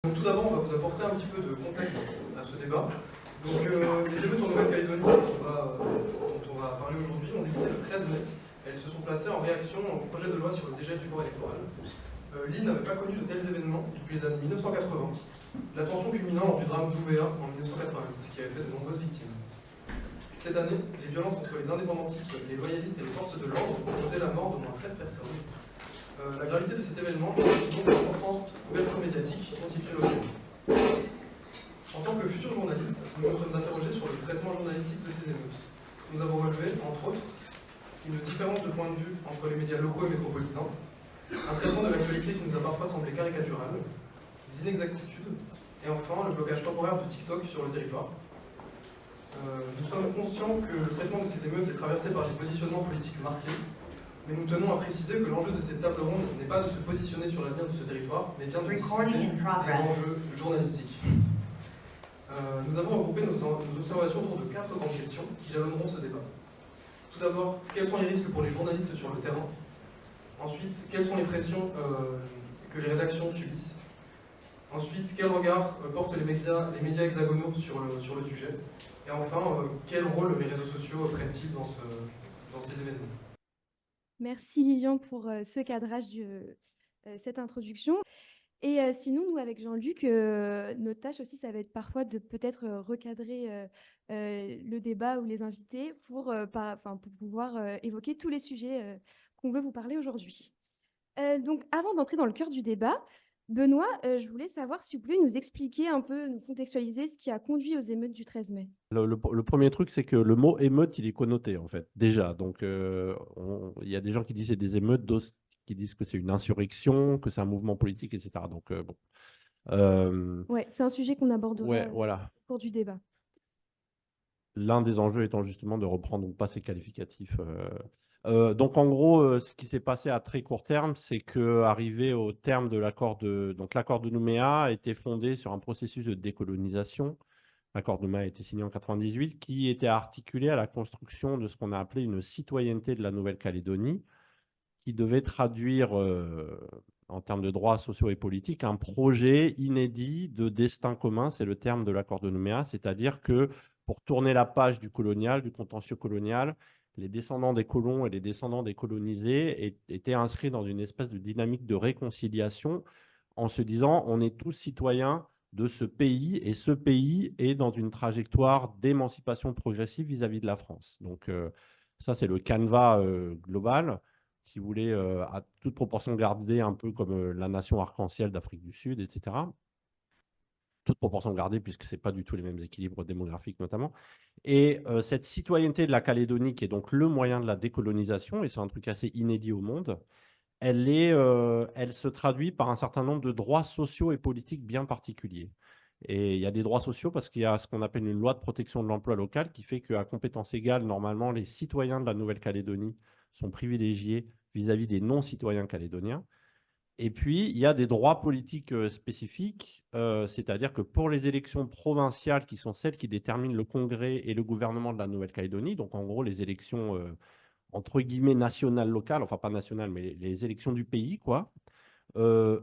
Donc tout d'abord, on va vous apporter un petit peu de contexte à ce débat. Donc les émeutes en Nouvelle-Calédonie dont on va parler aujourd'hui ont débuté le 13 mai. Elles se sont placées en réaction au projet de loi sur le dégel du corps électoral. L'île n'avait pas connu de tels événements depuis les années 1980, la tension culminant lors du drame d'Ouvéa en 1988, qui avait fait de nombreuses victimes. Cette année, les violences entre les indépendantistes, les loyalistes et les forces de l'ordre ont causé la mort d'au moins 13 personnes. La gravité de cet événement justifie donc l'importante couverture médiatique dont il fait l'objet. En tant que futurs journalistes, nous nous sommes interrogés sur le traitement journalistique de ces émeutes. Nous avons relevé, entre autres, une différence de point de vue entre les médias locaux et métropolitains, un traitement de l'actualité qui nous a parfois semblé caricatural, des inexactitudes, et enfin le blocage temporaire de TikTok sur le territoire. Nous sommes conscients que le traitement de ces émeutes est traversé par des positionnements politiques marqués, mais nous tenons à préciser que l'enjeu de cette table ronde n'est pas de se positionner sur l'avenir de ce territoire, mais bien de discuter des enjeux journalistiques. Nous avons regroupé nos observations autour de 4 grandes questions qui jalonneront ce débat. Tout d'abord, quels sont les risques pour les journalistes sur le terrain? Ensuite, quelles sont les pressions que les rédactions subissent? Ensuite, quel regard portent les médias hexagonaux sur le sujet? Et enfin, quel rôle les réseaux sociaux prennent-ils dans ces événements? Merci Lilian pour ce cadrage de cette introduction. Et sinon, nous, avec Jean-Luc, notre tâche aussi, ça va être parfois de peut-être recadrer le débat ou les invités pour pouvoir évoquer tous les sujets qu'on veut vous parler aujourd'hui. Donc, avant d'entrer dans le cœur du débat, Benoît, je voulais savoir si vous pouvez nous expliquer un peu, nous contextualiser ce qui a conduit aux émeutes du 13 mai. Le premier truc, c'est que le mot émeute, il est connoté, en fait, déjà. Donc, il y a des gens qui disent que c'est des émeutes, d'autres qui disent que c'est une insurrection, que c'est un mouvement politique, etc. Donc, bon. Ouais, c'est un sujet qu'on abordera Ouais, voilà. au cours du débat. L'un des enjeux étant justement de reprendre donc pas ces qualificatifs. Donc, en gros, ce qui s'est passé à très court terme, c'est qu'arrivé au terme de l'accord donc l'accord de Nouméa a été fondé sur un processus de décolonisation. L'accord de Nouméa a été signé en 1998, qui était articulé à la construction de ce qu'on a appelé une citoyenneté de la Nouvelle-Calédonie, qui devait traduire, en termes de droits sociaux et politiques, un projet inédit de destin commun, c'est le terme de l'accord de Nouméa, c'est-à-dire que pour tourner la page du colonial, du contentieux colonial, les descendants des colons et les descendants des colonisés étaient inscrits dans une espèce de dynamique de réconciliation en se disant on est tous citoyens de ce pays et ce pays est dans une trajectoire d'émancipation progressive vis-à-vis de la France. Donc ça, c'est le canevas global, si vous voulez, à toute proportion gardée, un peu comme la nation arc-en-ciel d'Afrique du Sud, etc. Toute proportion gardée, puisque ce n'est pas du tout les mêmes équilibres démographiques notamment. Et cette citoyenneté de la Calédonie, qui est donc le moyen de la décolonisation, et c'est un truc assez inédit au monde, elle se traduit par un certain nombre de droits sociaux et politiques bien particuliers. Et il y a des droits sociaux parce qu'il y a ce qu'on appelle une loi de protection de l'emploi local qui fait qu'à compétence égale, normalement, les citoyens de la Nouvelle-Calédonie sont privilégiés vis-à-vis des non-citoyens calédoniens. Et puis, il y a des droits politiques spécifiques, c'est-à-dire que pour les élections provinciales, qui sont celles qui déterminent le Congrès et le gouvernement de la Nouvelle-Calédonie, donc en gros les élections entre guillemets nationales, locales, enfin pas nationales, mais les élections du pays, quoi, euh,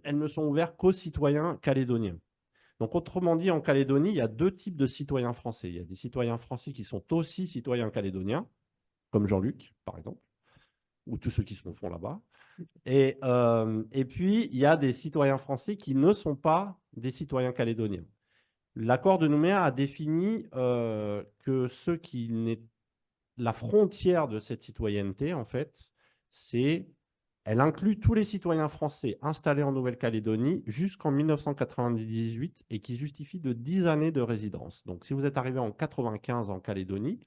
elles ne sont ouvertes qu'aux citoyens calédoniens. Donc, autrement dit, en Calédonie, il y a deux types de citoyens français. Il y a des citoyens français qui sont aussi citoyens calédoniens, comme Jean-Luc, par exemple, ou tous ceux qui se font là-bas. Et puis, il y a des citoyens français qui ne sont pas des citoyens calédoniens. L'accord de Nouméa a défini que ceux qui n'est la frontière de cette citoyenneté, en fait, elle inclut tous les citoyens français installés en Nouvelle-Calédonie jusqu'en 1998 et qui justifient de 10 années de résidence. Donc, si vous êtes arrivé en 1995 en Calédonie,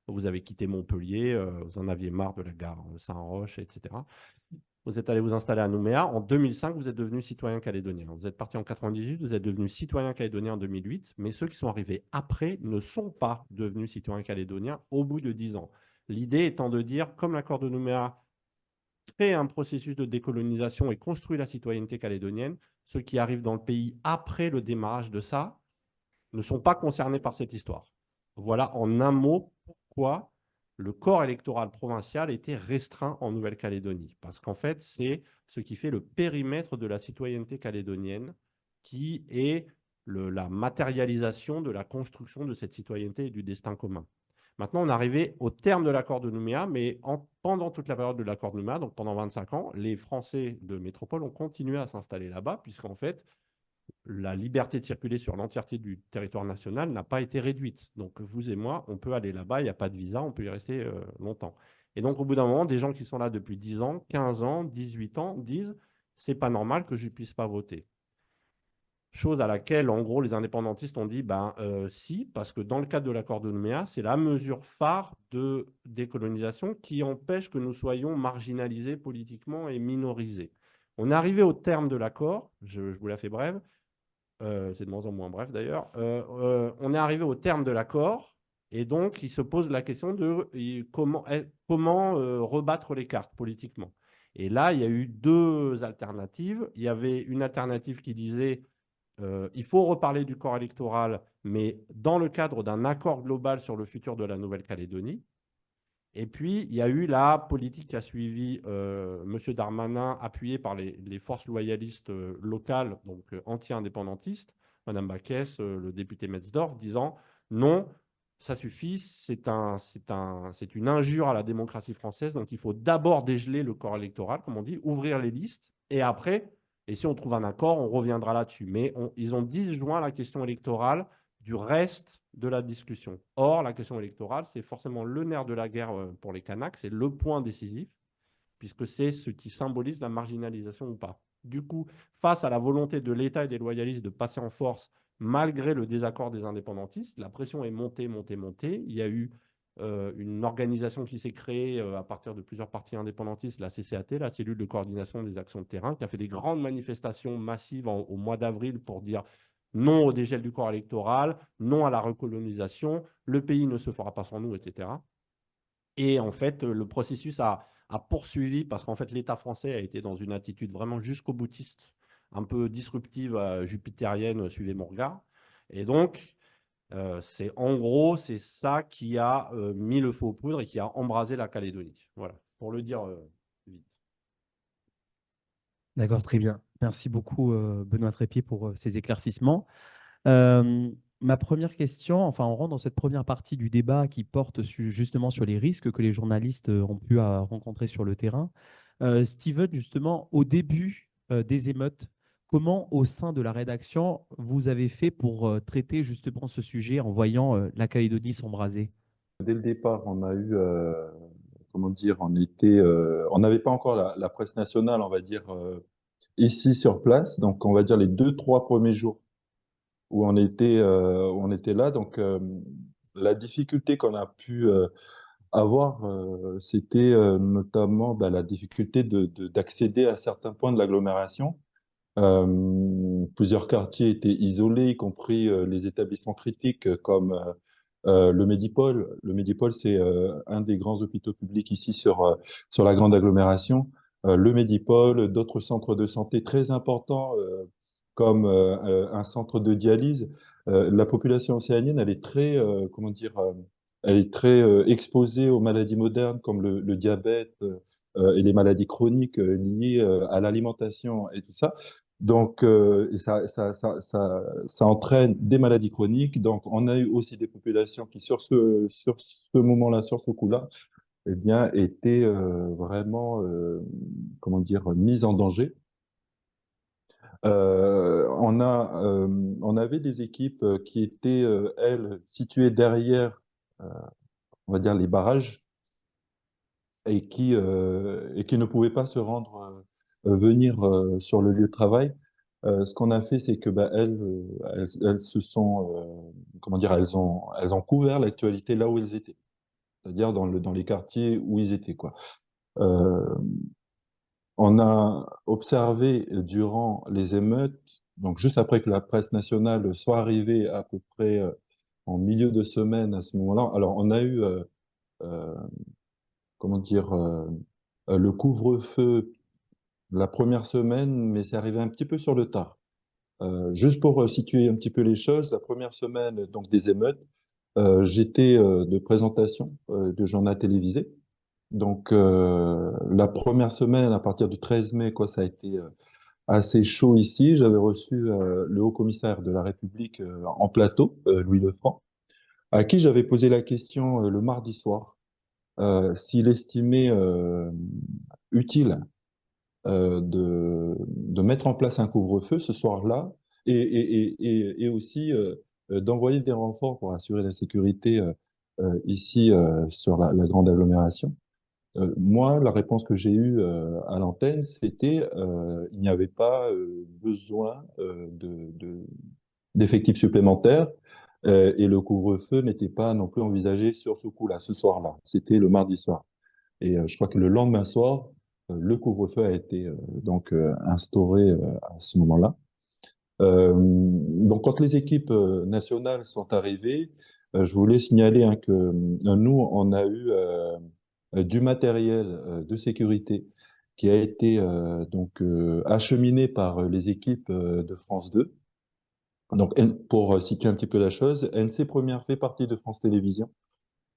vous avez quitté Montpellier, vous en aviez marre de la gare Saint-Roch, etc. Vous êtes allé vous installer à Nouméa. En 2005, vous êtes devenu citoyen calédonien. Vous êtes parti en 1998, vous êtes devenu citoyen calédonien en 2008. Mais ceux qui sont arrivés après ne sont pas devenus citoyens calédoniens au bout de 10 ans. L'idée étant de dire, comme l'accord de Nouméa crée un processus de décolonisation et construit la citoyenneté calédonienne, ceux qui arrivent dans le pays après le démarrage de ça ne sont pas concernés par cette histoire. Voilà en un mot pourquoi le corps électoral provincial était restreint en Nouvelle-Calédonie. Parce qu'en fait, c'est ce qui fait le périmètre de la citoyenneté calédonienne qui est la matérialisation de la construction de cette citoyenneté et du destin commun. Maintenant, on est arrivé au terme de l'accord de Nouméa, mais pendant toute la période de l'accord de Nouméa, donc pendant 25 ans, les Français de métropole ont continué à s'installer là-bas, puisqu'en fait, la liberté de circuler sur l'entièreté du territoire national n'a pas été réduite. Donc, vous et moi, on peut aller là-bas, il n'y a pas de visa, on peut y rester longtemps. Et donc, au bout d'un moment, des gens qui sont là depuis 10 ans, 15 ans, 18 ans, disent « c'est pas normal que je ne puisse pas voter ». Chose à laquelle, en gros, les indépendantistes ont dit ben, si, parce que dans le cadre de l'accord de Nouméa, c'est la mesure phare de décolonisation qui empêche que nous soyons marginalisés politiquement et minorisés. On est arrivé au terme de l'accord, je vous la fais brève, c'est de moins en moins bref d'ailleurs, on est arrivé au terme de l'accord, et donc il se pose la question de comment rebattre les cartes politiquement. Et là, il y a eu deux alternatives. Il y avait une alternative qui disait il faut reparler du corps électoral, mais dans le cadre d'un accord global sur le futur de la Nouvelle-Calédonie. Et puis, il y a eu la politique qui a suivi M. Darmanin, appuyé par les forces loyalistes locales, donc anti-indépendantistes, Mme Baquès, le député Metzdorf, disant non, ça suffit, c'est une injure à la démocratie française, donc il faut d'abord dégeler le corps électoral, comme on dit, ouvrir les listes, et après, et si on trouve un accord, on reviendra là-dessus. Mais ils ont disjoint la question électorale du reste de la discussion. Or, la question électorale, c'est forcément le nerf de la guerre pour les Kanaks, c'est le point décisif, puisque c'est ce qui symbolise la marginalisation ou pas. Du coup, face à la volonté de l'État et des loyalistes de passer en force, malgré le désaccord des indépendantistes, la pression est montée, montée, montée. Il y a eu une organisation qui s'est créée à partir de plusieurs partis indépendantistes, la CCAT, la cellule de coordination des actions de terrain, qui a fait des grandes manifestations massives au mois d'avril pour dire non au dégel du corps électoral, non à la recolonisation, le pays ne se fera pas sans nous, etc. Et en fait, le processus a poursuivi parce qu'en fait, l'État français a été dans une attitude vraiment jusqu'au boutiste, un peu disruptive, jupitérienne, suivez mon regard. Et donc, en gros, c'est ça qui a mis le feu aux poudres et qui a embrasé la Calédonie. Voilà, pour le dire vite. D'accord, très bien. Merci beaucoup, Benoît Trépied, pour ces éclaircissements. Ma première question, enfin, on rentre dans cette première partie du débat qui porte justement sur les risques que les journalistes ont pu rencontrer sur le terrain. Steven, justement, au début des émeutes, comment, au sein de la rédaction, vous avez fait pour traiter justement ce sujet en voyant la Calédonie s'embraser? Dès le départ, on a eu, comment dire, on n'avait pas encore la presse nationale, on va dire, ici sur place. Donc, on va dire les 2, 3 premiers jours où on était là. Donc, la difficulté qu'on a pu avoir, c'était notamment la difficulté d'accéder à certains points de l'agglomération. Plusieurs quartiers étaient isolés, y compris les établissements critiques comme le Medipôle. Le Medipôle, c'est un des grands hôpitaux publics ici sur la grande agglomération. Le Medipôle, d'autres centres de santé très importants comme un centre de dialyse. La population océanienne, elle est très, comment dire, elle est très exposée aux maladies modernes comme le diabète et les maladies chroniques liées à l'alimentation et tout ça. Donc, et ça entraîne des maladies chroniques. Donc, on a eu aussi des populations qui, sur ce moment-là, sur ce coup-là, eh bien, étaient vraiment, comment dire, mises en danger. On avait des équipes qui étaient, elles, situées derrière, on va dire, les barrages et qui ne pouvaient pas se rendre, venir sur le lieu de travail. Ce qu'on a fait, c'est que bah, elles se sont, comment dire, elles ont couvert l'actualité là où elles étaient, c'est-à-dire dans les quartiers où ils étaient, quoi. Euh, on a observé durant les émeutes, donc juste après que la presse nationale soit arrivée à peu près en milieu de semaine à ce moment-là. Alors on a eu, euh, comment dire, le couvre-feu la première semaine, mais c'est arrivé un petit peu sur le tard. Juste pour situer un petit peu les choses, la première semaine donc des émeutes, j'étais de présentation de journal télévisé. Donc la première semaine, à partir du 13 mai, quoi, ça a été assez chaud ici. J'avais reçu le haut-commissaire de la République en plateau, Louis Lefranc, à qui j'avais posé la question le mardi soir, s'il estimait utile de mettre en place un couvre-feu ce soir-là et aussi d'envoyer des renforts pour assurer la sécurité ici sur la grande agglomération. Moi, la réponse que j'ai eue à l'antenne, c'était il n'y avait pas besoin d'effectifs supplémentaires et le couvre-feu n'était pas non plus envisagé sur ce coup-là, ce soir-là. C'était le mardi soir. Et je crois que le lendemain soir, le couvre-feu a été instauré à ce moment-là. Donc, quand les équipes nationales sont arrivées, je voulais signaler hein, que nous, on a eu du matériel de sécurité qui a été acheminé par les équipes de France 2. Donc, pour situer un petit peu la chose, NC Première fait partie de France Télévisions,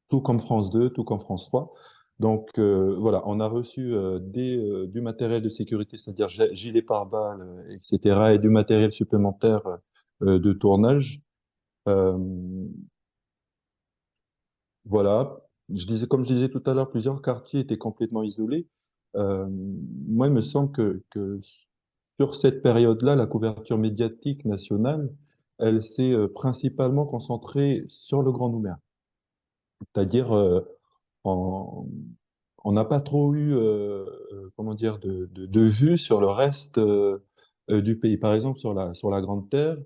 tout comme France 2, tout comme France 3. Donc voilà, on a reçu du matériel de sécurité, c'est-à-dire gilets pare-balles, etc., et du matériel supplémentaire de tournage. Euh, voilà, comme je disais tout à l'heure, plusieurs quartiers étaient complètement isolés. Moi, il me semble que sur cette période-là, la couverture médiatique nationale, elle s'est principalement concentrée sur le Grand Nouméa, c'est-à-dire en, on n'a pas trop eu, comment dire, de vue sur le reste du pays. Par exemple, sur la Grande Terre,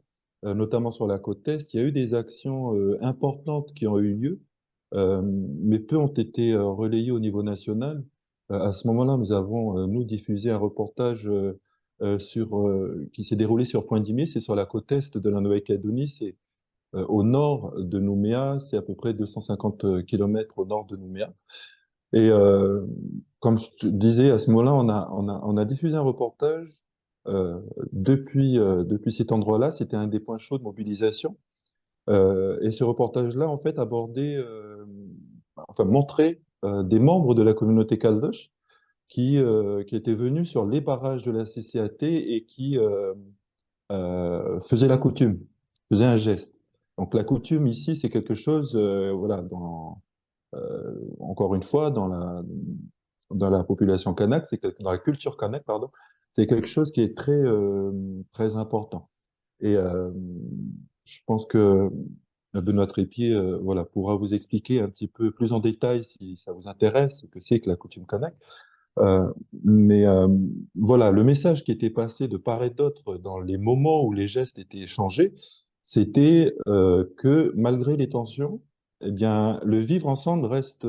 notamment sur la côte Est, il y a eu des actions importantes qui ont eu lieu, mais peu ont été relayées au niveau national. À ce moment-là, nous avons, nous, diffusé un reportage qui s'est déroulé sur Pointe-d'Imé, c'est sur la côte Est de la Nouvelle-Calédonie, c'est au nord de Nouméa, c'est à peu près 250 kilomètres au nord de Nouméa. Et comme je te disais, à ce moment-là, on a diffusé un reportage depuis cet endroit-là. C'était un des points chauds de mobilisation. Et ce reportage-là, en fait, montrait des membres de la communauté Caldoche qui étaient venus sur les barrages de la CCAT et qui faisaient la coutume, faisaient un geste. Donc la coutume ici, c'est quelque chose, voilà, encore une fois, dans la population kanak, dans la culture kanak, pardon, c'est quelque chose qui est très important. Et je pense que Benoît Trépied, voilà, pourra vous expliquer un petit peu plus en détail si ça vous intéresse, ce que c'est que la coutume kanak. Mais voilà, le message qui était passé de part et d'autre dans les moments où les gestes étaient échangés, c'était que malgré les tensions, eh bien, le vivre ensemble reste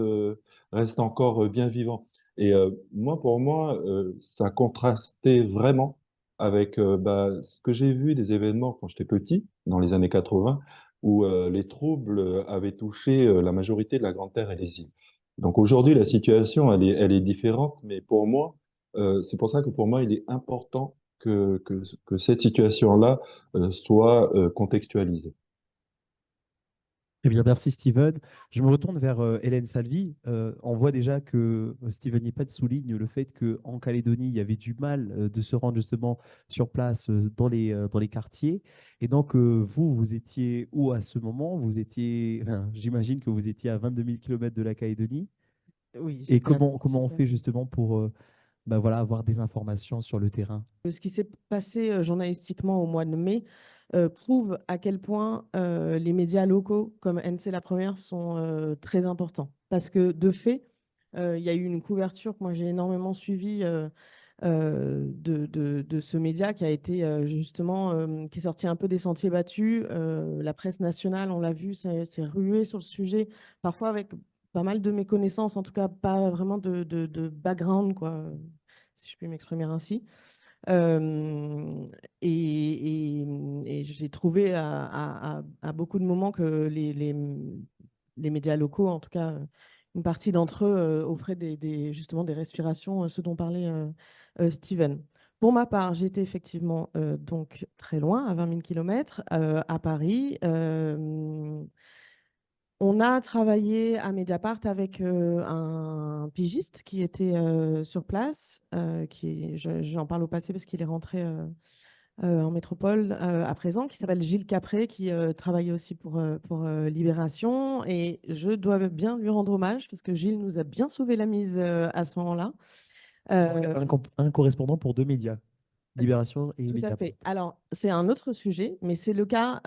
encore bien vivant. Et pour moi, ça contrastait vraiment avec ce que j'ai vu des événements quand j'étais petit, dans les années 80, où les troubles avaient touché la majorité de la Grande Terre et les îles. Donc aujourd'hui, la situation, elle est différente, mais pour moi, c'est pour ça que pour moi, il est important que cette situation-là soit contextualisée. Eh bien, merci Steven. Je me retourne vers Hélène Salvi. On voit déjà que Steven Yepet souligne le fait qu'en Calédonie, il y avait du mal de se rendre justement sur place dans les quartiers. Et donc, vous étiez où à ce moment? Vous étiez, enfin, j'imagine que vous étiez à 22 000 km de la Calédonie. Oui, Et j'étais à comment on fait justement pour voilà, avoir des informations sur le terrain? Ce qui s'est passé journalistiquement au mois de mai prouve à quel point les médias locaux comme NC La Première sont très importants. Parce que de fait, il y a eu une couverture que moi j'ai énormément suivie de ce média qui a été justement, qui est sorti un peu des sentiers battus. La presse nationale, on l'a vu, s'est ruée sur le sujet, parfois avec pas mal de méconnaissances, en tout cas pas vraiment de background, quoi, si je puis m'exprimer ainsi. Euh, et j'ai trouvé à beaucoup de moments que les médias locaux, en tout cas une partie d'entre eux, offraient justement des respirations, ce dont parlait Steven. Pour ma part, j'étais effectivement donc très loin, à 20 000 km, à Paris. On a travaillé à Mediapart avec un pigiste qui était sur place, j'en parle au passé parce qu'il est rentré en métropole à présent, qui s'appelle Gilles Capré, qui travaille aussi pour Libération. Et je dois bien lui rendre hommage parce que Gilles nous a bien sauvé la mise à ce moment-là. Un correspondant pour 2 médias, Libération et Tout à Mediapart. fait. Alors, c'est un autre sujet, mais c'est le cas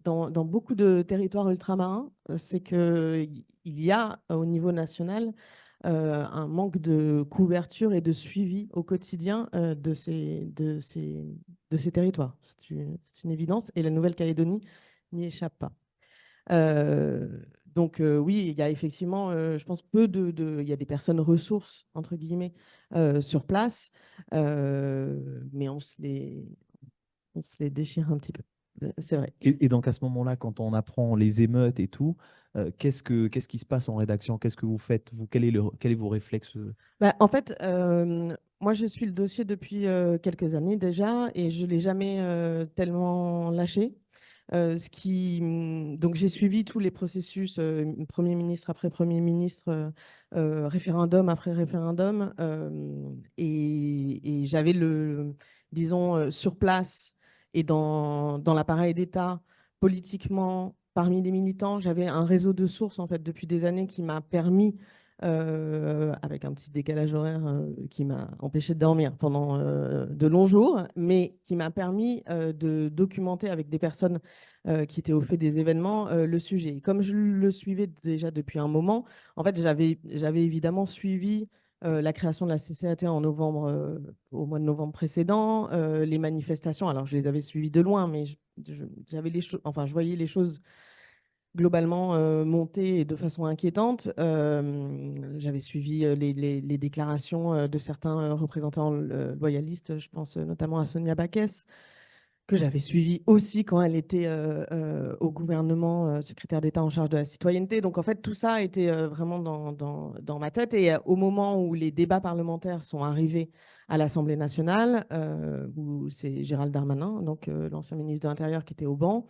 dans beaucoup de territoires ultramarins. C'est qu'il y a au niveau national un manque de couverture et de suivi au quotidien de ces territoires. C'est une évidence et la Nouvelle-Calédonie n'y échappe pas. Donc oui, il y a effectivement, je pense, il y a des personnes ressources, entre guillemets, sur place, mais on se les déchire un petit peu. C'est vrai. Et donc à ce moment-là, quand on apprend les émeutes et tout, qu'est-ce qui se passe en rédaction? Qu'est-ce que vous faites? Quel est vos réflexes? Bah, en fait, moi, je suis le dossier depuis quelques années déjà et je ne l'ai jamais tellement lâché. Donc, j'ai suivi tous les processus, Premier ministre après Premier ministre, référendum après référendum. Et j'avais disons, sur place et dans l'appareil d'État, politiquement, parmi les militants, j'avais un réseau de sources, en fait, depuis des années qui m'a permis avec un petit décalage horaire qui m'a empêché de dormir pendant de longs jours, mais qui m'a permis de documenter avec des personnes qui étaient au fait des événements le sujet. Et comme je le suivais déjà depuis un moment, en fait, j'avais évidemment suivi la création de la CCAT en novembre, au mois de novembre précédent, les manifestations. Alors, je les avais suivies de loin, mais j'avais je voyais les choses globalement monté et de façon inquiétante. J'avais suivi les déclarations de certains représentants loyalistes, je pense notamment à Sonia Backès, que j'avais suivi aussi quand elle était au gouvernement, secrétaire d'État en charge de la citoyenneté. Donc en fait, tout ça était vraiment dans ma tête. Et au moment où les débats parlementaires sont arrivés à l'Assemblée nationale, où c'est Gérald Darmanin, donc l'ancien ministre de l'Intérieur, qui était au banc,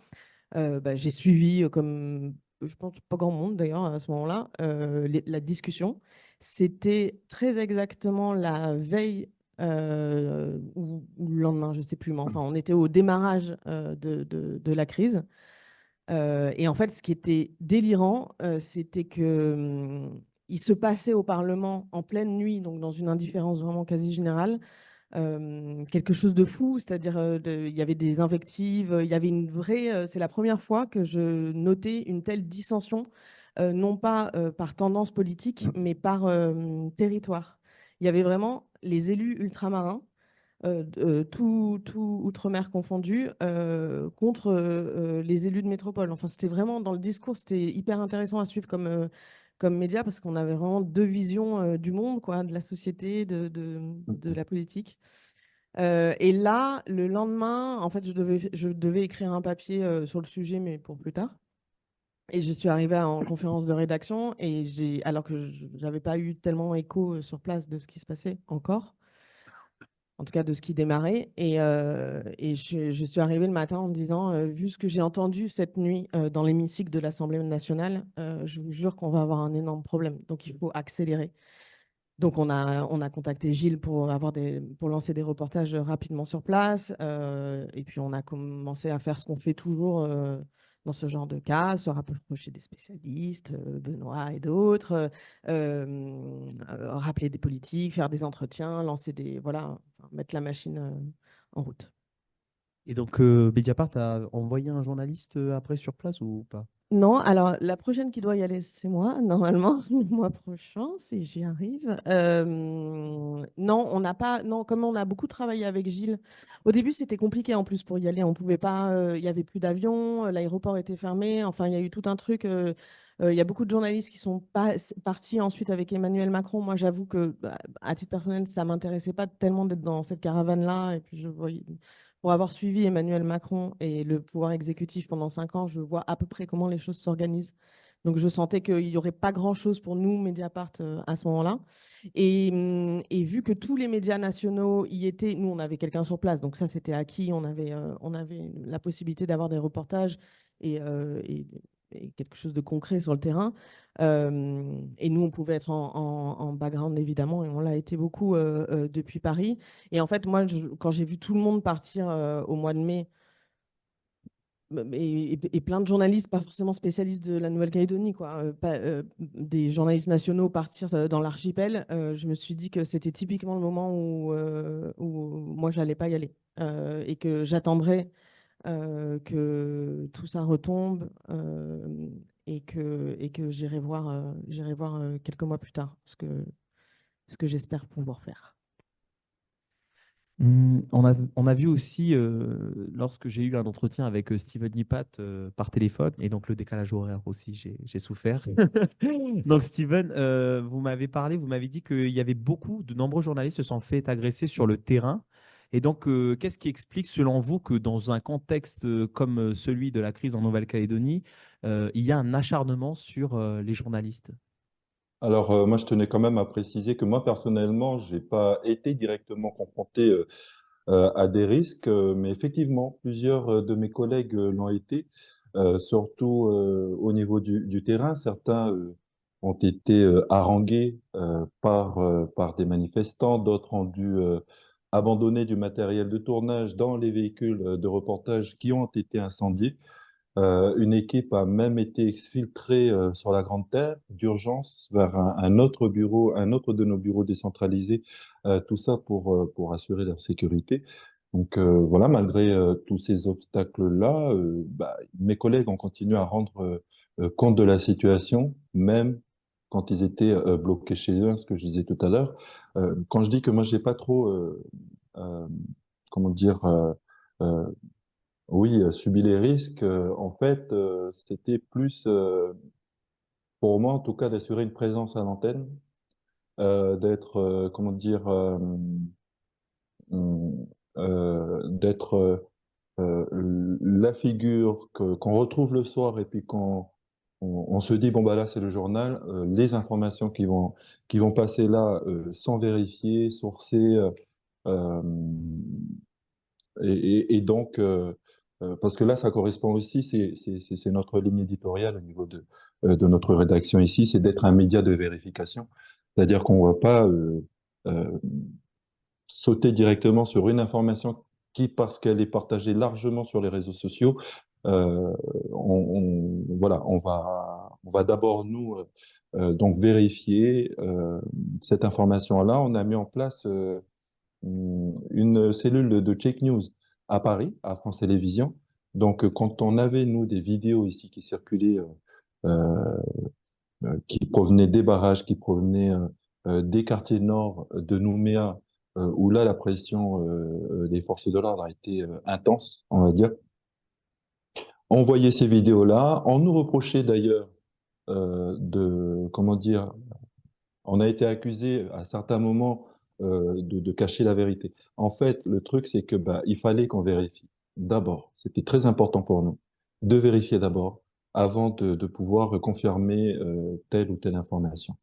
j'ai suivi, comme je pense pas grand monde d'ailleurs à ce moment-là, la discussion. C'était très exactement la veille ou le lendemain, je ne sais plus, mais enfin, on était au démarrage de la crise. Et en fait, ce qui était délirant, c'était que il se passait au Parlement en pleine nuit, donc dans une indifférence vraiment quasi générale, quelque chose de fou, c'est-à-dire il y avait des invectives, il y avait une vraie. C'est la première fois que je notais une telle dissension, non pas par tendance politique, mais par territoire. Il y avait vraiment les élus ultramarins, tout outre-mer confondu, contre les élus de métropole. Enfin, c'était vraiment dans le discours, c'était hyper intéressant à suivre comme média parce qu'on avait vraiment deux visions du monde, quoi, de la société, de la politique. Et là, le lendemain, en fait, je devais écrire un papier sur le sujet, mais pour plus tard. Et je suis arrivée en conférence de rédaction, et alors que je n'avais pas eu tellement écho sur place de ce qui se passait encore, en tout cas de ce qui démarrait. Et je suis arrivée le matin en me disant, vu ce que j'ai entendu cette nuit dans l'hémicycle de l'Assemblée nationale, je vous jure qu'on va avoir un énorme problème. Donc il faut accélérer. Donc on a contacté Gilles pour lancer des reportages rapidement sur place. Et puis on a commencé à faire ce qu'on fait toujours dans ce genre de cas, se rapprocher des spécialistes, Benoît et d'autres, rappeler des politiques, faire des entretiens, voilà, enfin, mettre la machine en route. Et donc Mediapart a envoyé un journaliste après sur place ou pas? Non, alors la prochaine qui doit y aller, c'est moi, normalement, le mois prochain, si j'y arrive. Non, on n'a pas. Non, comme on a beaucoup travaillé avec Gilles, au début, c'était compliqué en plus pour y aller. On pouvait pas. Il y avait plus d'avions, l'aéroport était fermé. Enfin, il y a eu tout un truc. Il y a beaucoup de journalistes qui sont partis ensuite avec Emmanuel Macron. Moi, j'avoue que, à titre personnel, ça m'intéressait pas tellement d'être dans cette caravane-là. Et puis, je voyais. Pour avoir suivi Emmanuel Macron et le pouvoir exécutif pendant 5 ans, je vois à peu près comment les choses s'organisent. Donc, je sentais qu'il n'y aurait pas grand-chose pour nous, Mediapart, à ce moment-là. Et vu que tous les médias nationaux y étaient, nous, on avait quelqu'un sur place. Donc, ça, c'était acquis. On avait la possibilité d'avoir des reportages et quelque chose de concret sur le terrain. Et nous, on pouvait être en background, évidemment, et on l'a été beaucoup depuis Paris. Et en fait, moi, quand j'ai vu tout le monde partir au mois de mai, et plein de journalistes, pas forcément spécialistes de la Nouvelle-Calédonie, quoi, des journalistes nationaux partir dans l'archipel, je me suis dit que c'était typiquement le moment où moi, j'allais pas y aller et que j'attendrais que tout ça retombe et que j'irai voir quelques mois plus tard ce que j'espère pouvoir faire. On a vu aussi, lorsque j'ai eu un entretien avec Steven Nipat par téléphone, et donc le décalage horaire aussi, j'ai souffert. Donc Steven, vous m'avez dit qu'il y avait de nombreux journalistes se sont fait agresser sur le terrain. Et donc, qu'est-ce qui explique, selon vous, que dans un contexte comme celui de la crise en Nouvelle-Calédonie, il y a un acharnement sur les journalistes? Alors, moi, je tenais quand même à préciser que moi, personnellement, j'ai pas été directement confronté à des risques, mais effectivement, plusieurs de mes collègues l'ont été, surtout au niveau du terrain. Certains ont été harangués par des manifestants, d'autres ont dû abandonner du matériel de tournage dans les véhicules de reportage qui ont été incendiés. Une équipe a même été exfiltrée sur la Grande Terre d'urgence vers un autre bureau, un autre de nos bureaux décentralisés, tout ça pour assurer leur sécurité. Donc voilà, malgré tous ces obstacles-là, bah, mes collègues ont continué à rendre compte de la situation, même quand ils étaient bloqués chez eux, ce que je disais tout à l'heure. Quand je dis que moi, j'ai pas trop, euh, comment dire, euh, oui, subi les risques. En fait, c'était plus, pour moi en tout cas, d'assurer une présence à l'antenne, d'être, comment dire, hum, d'être la figure qu'on retrouve le soir et puis quand on se dit, bon, bah là, c'est le journal, les informations qui vont passer là, sans vérifier, sourcer, euh, et donc, parce que là, ça correspond aussi, c'est notre ligne éditoriale au niveau de notre rédaction ici, c'est d'être un média de vérification. C'est-à-dire qu'on ne va pas euh, sauter directement sur une information qui, parce qu'elle est partagée largement sur les réseaux sociaux, euh, voilà, on va d'abord nous donc vérifier cette information-là. On a mis en place une cellule de check news à Paris, à France Télévisions. Donc, quand on avait, nous, des vidéos ici qui circulaient, euh, qui provenaient des barrages, qui provenaient des quartiers nord de Nouméa, où là, la pression des forces de l'ordre a été intense, on va dire. On voyait ces vidéos-là. On nous reprochait d'ailleurs comment dire, on a été accusé à certains moments de cacher la vérité. En fait, le truc, c'est que bah, il fallait qu'on vérifie. D'abord, c'était très important pour nous de vérifier d'abord avant de pouvoir confirmer telle ou telle information.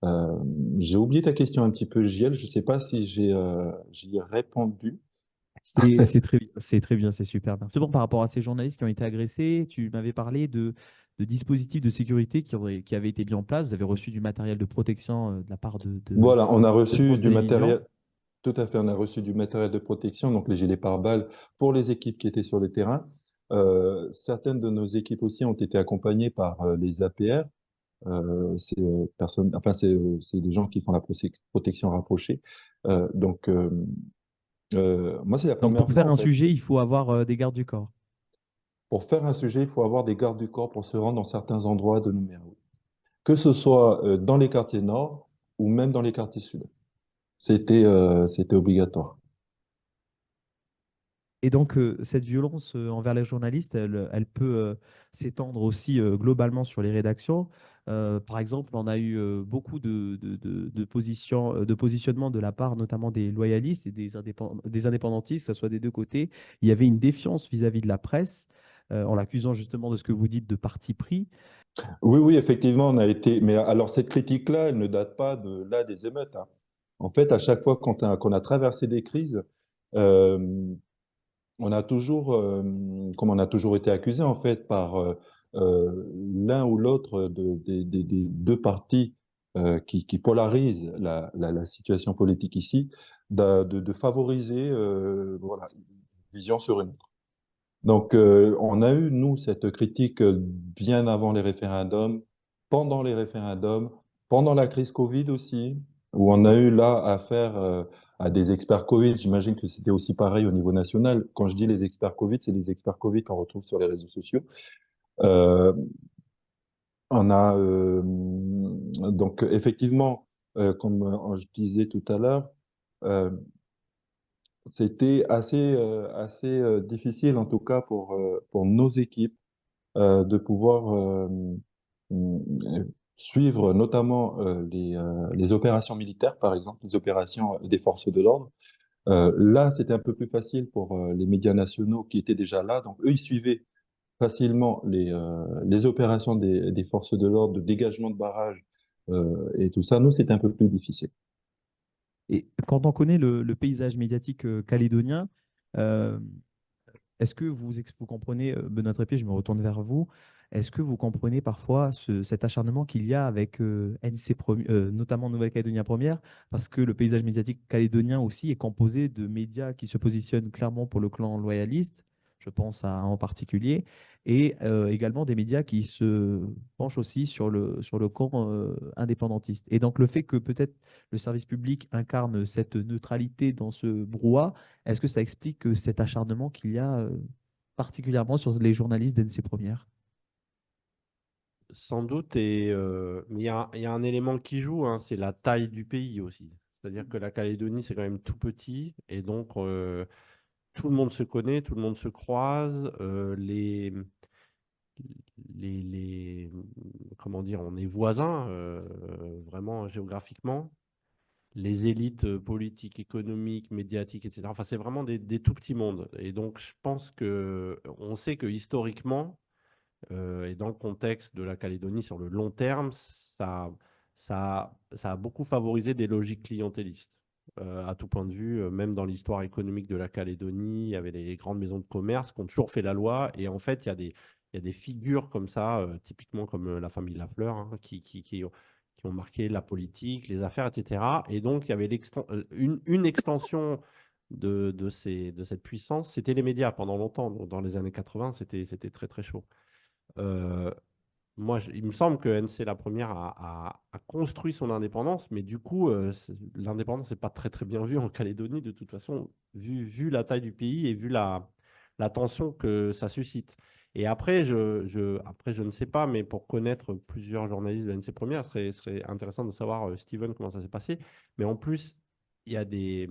Euh, j'ai oublié ta question un petit peu, Giel. Je ne sais pas si j'y ai répondu. C'est très bien, c'est super bien. C'est bon, par rapport à ces journalistes qui ont été agressés, tu m'avais parlé de dispositifs de sécurité qui avaient été mis en place. Vous avez reçu du matériel de protection de la part Voilà, on a de reçu France du Télévisions. matériel. Tout à fait, on a reçu du matériel de protection, donc les gilets pare-balles pour les équipes qui étaient sur le terrain. Certaines de nos équipes aussi ont été accompagnées par les APR. Enfin, c'est des gens qui font la protection rapprochée. Donc, moi, c'est la Donc, première pour fois, faire en un fait. sujet, il faut avoir des gardes du corps. Pour faire un sujet, il faut avoir des gardes du corps pour se rendre dans certains endroits de Nouméa. Que ce soit dans les quartiers nord ou même dans les quartiers sud. C'était obligatoire. Et donc, cette violence envers les journalistes, elle peut s'étendre aussi globalement sur les rédactions. Par exemple, on a eu beaucoup de positionnements de la part notamment des loyalistes et des indépendantistes, que ce soit des deux côtés. Il y avait une défiance vis-à-vis de la presse, en l'accusant justement de ce que vous dites de parti pris. Oui, oui, effectivement, on a été. Mais alors, cette critique-là, elle ne date pas de là des émeutes, hein. En fait, à chaque fois qu'on a traversé des crises, euh, on a toujours, comme on a toujours été accusé en fait par l'un ou l'autre des deux partis qui polarisent la situation politique ici, de favoriser voilà, une vision sur une autre. Donc, on a eu, nous, cette critique bien avant les référendums, pendant les référendums, pendant la crise Covid aussi, où on a eu là affaire à des experts Covid. J'imagine que c'était aussi pareil au niveau national. Quand je dis les experts Covid, c'est les experts Covid qu'on retrouve sur les réseaux sociaux. Euh, on a donc effectivement, comme je disais tout à l'heure, euh, c'était assez difficile, en tout cas pour nos équipes, de pouvoir suivre notamment les opérations militaires, par exemple, les opérations des forces de l'ordre. Là, c'était un peu plus facile pour les médias nationaux qui étaient déjà là. Donc, eux, ils suivaient facilement les opérations des forces de l'ordre, de dégagement de barrages et tout ça. Nous, c'était un peu plus difficile. Et quand on connaît le paysage médiatique calédonien, euh, est-ce que vous comprenez, Benoît Trépied, je me retourne vers vous, est-ce que vous comprenez parfois cet acharnement qu'il y a avec notamment Nouvelle-Calédonie première, parce que le paysage médiatique calédonien aussi est composé de médias qui se positionnent clairement pour le clan loyaliste, je pense à un en particulier, et également des médias qui se penchent aussi sur le camp indépendantiste. Et donc le fait que peut-être le service public incarne cette neutralité dans ce brouhaha, est-ce que ça explique cet acharnement qu'il y a particulièrement sur les journalistes d'NC Première? Sans doute, mais il y a un élément qui joue, hein, c'est la taille du pays aussi. C'est-à-dire que la Calédonie, c'est quand même tout petit, et donc tout le monde se connaît, tout le monde se croise. Comment dire, on est voisins, vraiment géographiquement. Les élites politiques, économiques, médiatiques, etc. Enfin, c'est vraiment des tout petits mondes. Et donc, je pense on sait que historiquement, et dans le contexte de la Calédonie sur le long terme, ça a beaucoup favorisé des logiques clientélistes. À tout point de vue, même dans l'histoire économique de la Calédonie, il y avait les grandes maisons de commerce qui ont toujours fait la loi. Et en fait, il y a des figures comme ça, typiquement comme la famille Lafleur, hein, qui ont marqué la politique, les affaires, etc. Et donc, il y avait une extension de cette puissance, c'était les médias pendant longtemps. Donc, dans les années 80, c'était très, très chaud. Euh, Moi, il me semble que NC la première a construit son indépendance, mais du coup, l'indépendance n'est pas très très bien vue en Calédonie, de toute façon, vu la taille du pays et vu la tension que ça suscite. Et après, après, je ne sais pas, mais pour connaître plusieurs journalistes de NC première, serait intéressant de savoir, Steven, comment ça s'est passé. Mais en plus, il y a des,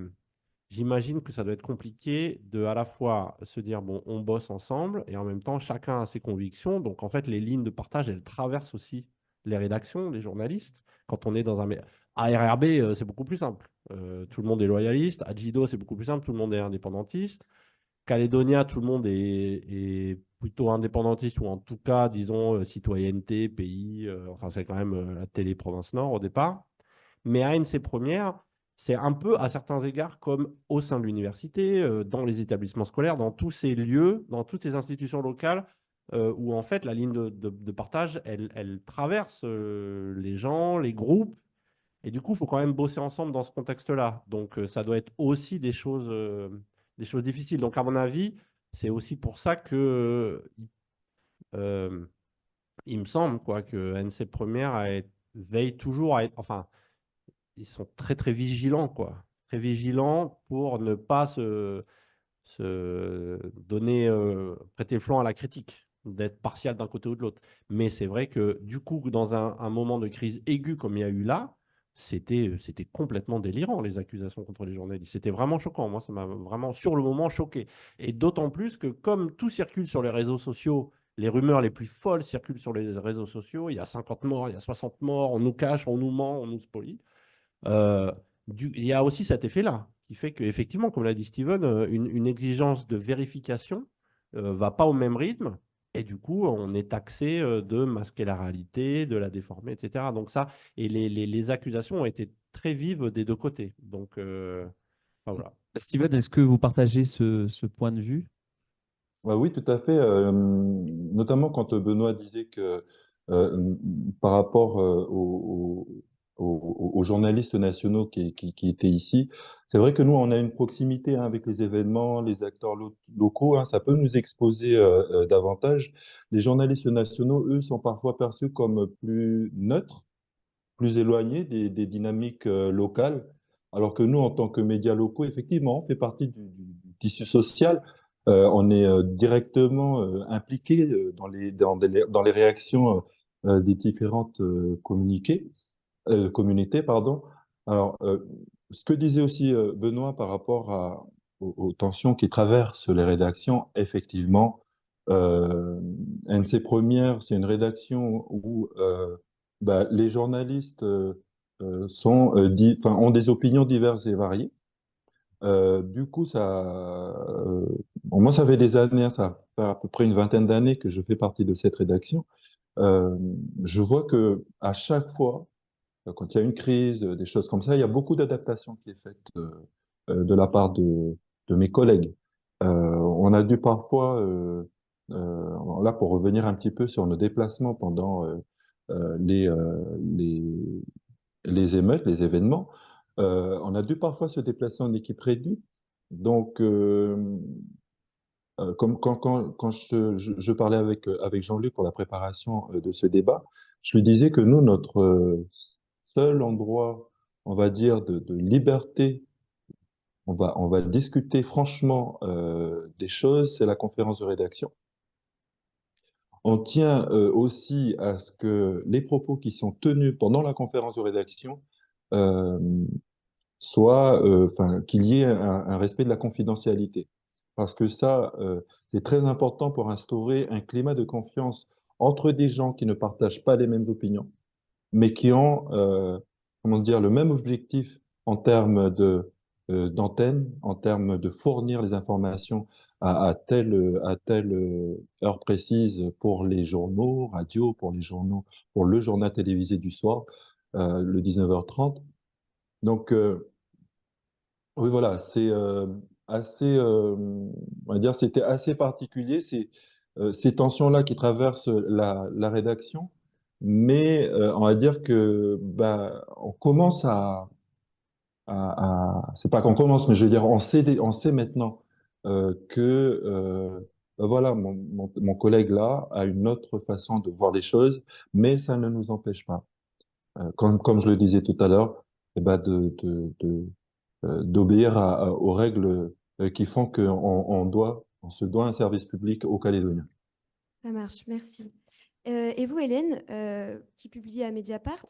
j'imagine que ça doit être compliqué de à la fois se dire, bon, on bosse ensemble et en même temps, chacun a ses convictions. Donc, en fait, les lignes de partage, elles traversent aussi les rédactions, les journalistes. Quand on est dans un... À RRB, c'est beaucoup plus simple. Tout le monde est loyaliste. À Jido, c'est beaucoup plus simple. Tout le monde est indépendantiste. Calédonia, tout le monde est plutôt indépendantiste ou en tout cas, disons, citoyenneté, pays. Enfin, c'est quand même la télé province Nord au départ. Mais ANC première, c'est un peu à certains égards comme au sein de l'université, dans les établissements scolaires, dans tous ces lieux, dans toutes ces institutions locales, où en fait la ligne de partage, elle traverse les gens, les groupes, et du coup, il faut quand même bosser ensemble dans ce contexte-là. Donc ça doit être aussi des choses difficiles. Donc à mon avis, c'est aussi pour ça que euh, il me semble quoi, que ANC première veille toujours à être, enfin, ils sont très très vigilants, quoi. Très vigilants pour ne pas se donner, prêter le flanc à la critique, d'être partial d'un côté ou de l'autre. Mais c'est vrai que du coup, dans un moment de crise aiguë comme il y a eu là, c'était complètement délirant, les accusations contre les journalistes. C'était vraiment choquant. Moi, ça m'a vraiment, sur le moment, choqué. Et d'autant plus que comme tout circule sur les réseaux sociaux, les rumeurs les plus folles circulent sur les réseaux sociaux. Il y a 50 morts, il y a 60 morts, on nous cache, on nous ment, on nous spolie. Euh, il y a aussi cet effet-là, qui fait qu'effectivement, comme l'a dit Steven, une exigence de vérification va pas au même rythme, et du coup, on est taxé de masquer la réalité, de la déformer, etc. Donc ça, et les accusations ont été très vives des deux côtés. Donc, enfin, voilà. Steven, est-ce que vous partagez ce point de vue? Oui, tout à fait. Notamment quand Benoît disait que euh, par rapport aux journalistes nationaux qui étaient ici, c'est vrai que nous, on a une proximité hein, avec les événements, les acteurs locaux, hein, ça peut nous exposer davantage. Les journalistes nationaux, eux, sont parfois perçus comme plus neutres, plus éloignés des dynamiques locales, alors que nous, en tant que médias locaux, effectivement, on fait partie du tissu social. On est directement impliqué dans les réactions des différentes communautés, pardon. Alors, ce que disait aussi Benoît par rapport aux tensions qui traversent les rédactions, effectivement, euh, NC Première, c'est une rédaction où bah, les journalistes ont des opinions diverses et variées. Du coup, moi, ça fait des années, hein, ça fait à peu près une vingtaine d'années que je fais partie de cette rédaction. Euh, je vois que à chaque fois, quand il y a une crise, des choses comme ça, il y a beaucoup d'adaptations qui est faite de la part de mes collègues. On a dû parfois, là pour revenir un petit peu sur nos déplacements pendant euh, les, euh, les, les émeutes, les événements, on a dû parfois se déplacer en équipe réduite. Donc, comme quand je parlais avec Jean-Luc pour la préparation de ce débat, je lui disais que nous, notre seul endroit, on va dire, de liberté, on va discuter franchement des choses, c'est la conférence de rédaction. On tient aussi à ce que les propos qui sont tenus pendant la conférence de rédaction euh, enfin, qu'il y ait un respect de la confidentialité. Parce que ça, c'est très important pour instaurer un climat de confiance entre des gens qui ne partagent pas les mêmes opinions, mais qui ont, comment dire, le même objectif en termes d'antenne, en termes de fournir les informations à telle heure précise pour les journaux radio, pour les journaux, pour le journal télévisé du soir, le 19h30. Donc, oui, voilà, c'est assez, on va dire, c'était assez particulier, ces tensions-là qui traversent la rédaction, mais on va dire que bah, on commence c'est pas qu'on commence, mais je veux dire, on sait maintenant que voilà, mon collègue là a une autre façon de voir les choses, mais ça ne nous empêche pas, comme je le disais tout à l'heure, eh ben d'obéir aux règles qui font on se doit un service public aux Calédoniens. Ça marche, merci. Et vous, Hélène, qui publie à Mediapart,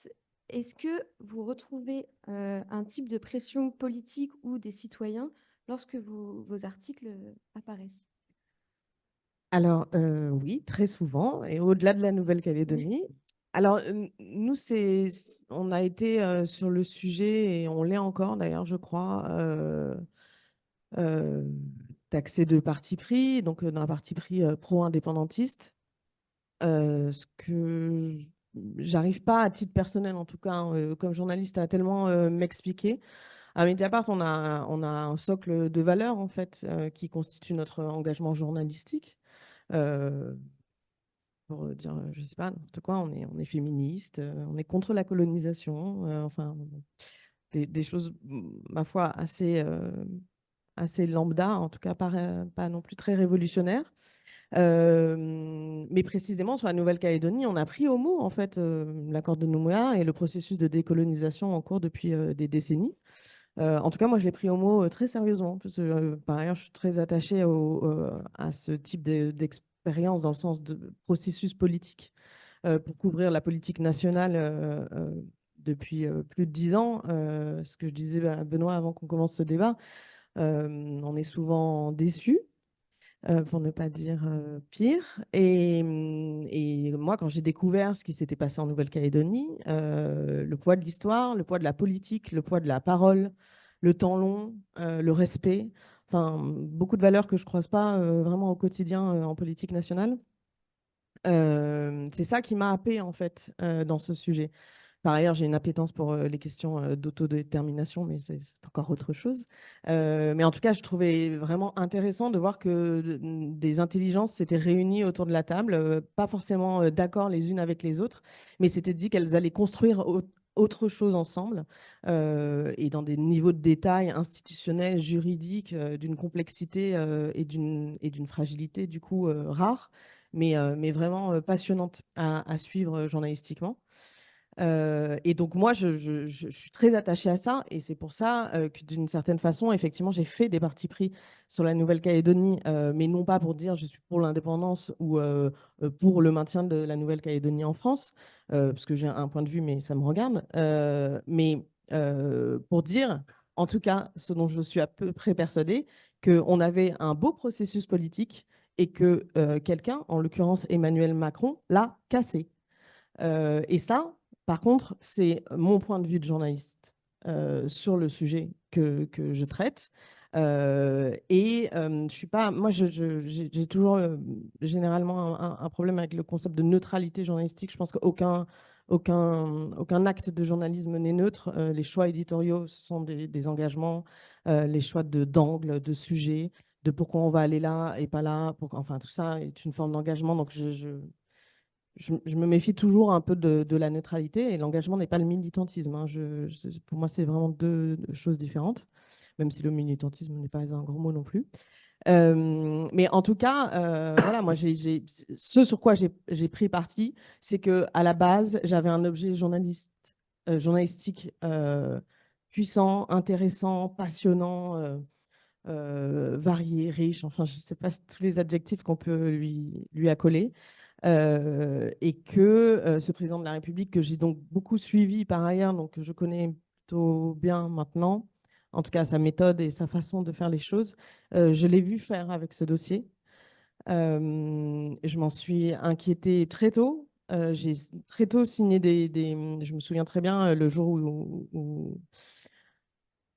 est-ce que vous retrouvez un type de pression politique ou des citoyens lorsque vos articles apparaissent? Alors, oui, très souvent, et au-delà de la Nouvelle-Calédonie. Alors, nous, on a été sur le sujet, et on l'est encore d'ailleurs, je crois, euh, taxé de parti pris, donc d'un parti pris pro-indépendantiste. Ce que j'arrive pas, à titre personnel en tout cas, hein, comme journaliste, à tellement m'expliquer. À Mediapart, on a un socle de valeurs en fait qui constitue notre engagement journalistique. Euh, pour dire, je sais pas, n'importe quoi, on est féministe, on est contre la colonisation, enfin, des choses, ma foi, assez lambda, en tout cas pas non plus très révolutionnaires. Mais précisément sur la Nouvelle-Calédonie, on a pris au mot en fait l'accord de Nouméa et le processus de décolonisation en cours depuis des décennies. En tout cas, moi, je l'ai pris au mot très sérieusement, parce que par ailleurs, je suis très attachée à ce type d'expérience dans le sens de processus politique pour couvrir la politique nationale depuis plus de 10 ans. Ce que je disais à Benoît avant qu'on commence ce débat, on est souvent déçus pour ne pas dire pire. Et moi, quand j'ai découvert ce qui s'était passé en Nouvelle-Calédonie, le poids de l'histoire, le poids de la politique, le poids de la parole, le temps long, le respect, enfin, beaucoup de valeurs que je ne croise pas vraiment au quotidien en politique nationale. C'est ça qui m'a happée, en fait, dans ce sujet. Par ailleurs, j'ai une appétence pour les questions d'autodétermination, mais c'est encore autre chose. Mais en tout cas, je trouvais vraiment intéressant de voir que des intelligences s'étaient réunies autour de la table, pas forcément d'accord les unes avec les autres, mais s'étaient dit qu'elles allaient construire autre chose ensemble, et dans des niveaux de détail institutionnels, juridiques, d'une complexité et d'une fragilité du coup rare, mais vraiment passionnante à suivre journalistiquement. Et donc moi, je suis très attachée à ça, et c'est pour ça que d'une certaine façon, effectivement, j'ai fait des partis pris sur la Nouvelle-Calédonie, mais non pas pour dire je suis pour l'indépendance ou pour le maintien de la Nouvelle-Calédonie en France, parce que j'ai un point de vue, mais ça me regarde, mais pour dire, en tout cas, ce dont je suis à peu près persuadée, qu'on avait un beau processus politique et que quelqu'un, en l'occurrence Emmanuel Macron, l'a cassé. Et ça, par contre, c'est mon point de vue de journaliste sur le sujet que je traite. Je suis pas, moi, j'ai toujours généralement un problème avec le concept de neutralité journalistique. Je pense aucun acte de journalisme n'est neutre. Les choix éditoriaux, ce sont des engagements, les choix d'angle, de sujet, de pourquoi on va aller là et pas là. Enfin, tout ça est une forme d'engagement. Donc, je me méfie toujours un peu de la neutralité, et l'engagement n'est pas le militantisme, hein. Pour moi, c'est vraiment deux choses différentes, même si le militantisme n'est pas un gros mot non plus. Mais en tout cas, voilà, moi, ce sur quoi j'ai pris parti, c'est qu'à la base, j'avais un objet journalistique puissant, intéressant, passionnant, varié, riche, enfin, je ne sais pas tous les adjectifs qu'on peut lui accoler. Et que ce président de la République, que j'ai donc beaucoup suivi par ailleurs, donc je connais plutôt bien maintenant, en tout cas sa méthode et sa façon de faire les choses, je l'ai vu faire avec ce dossier. Je m'en suis inquiétée très tôt. J'ai très tôt signé je me souviens très bien le jour où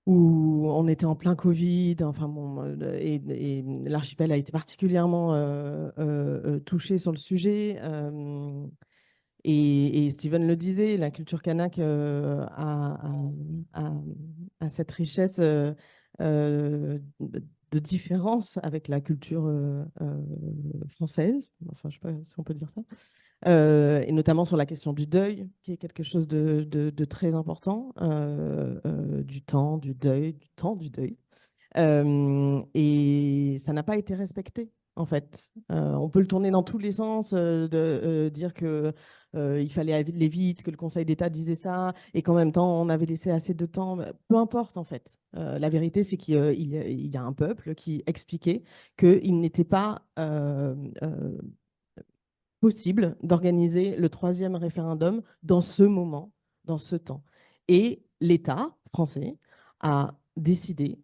on était en plein Covid, enfin bon, et l'archipel a été particulièrement touché sur le sujet. Et Steven le disait, la culture kanak a cette richesse de différence avec la culture française, enfin je ne sais pas si on peut dire ça, et notamment sur la question du deuil, qui est quelque chose de très important, du temps, du deuil. Et ça n'a pas été respecté, en fait. On peut le tourner dans tous les sens, dire que il fallait aller vite, que le Conseil d'État disait ça, et qu'en même temps, on avait laissé assez de temps. Peu importe, en fait. La vérité, c'est qu'il y a un peuple qui expliquait qu'il n'était pas possible d'organiser le 3e référendum dans ce moment, dans ce temps. Et l'État français a décidé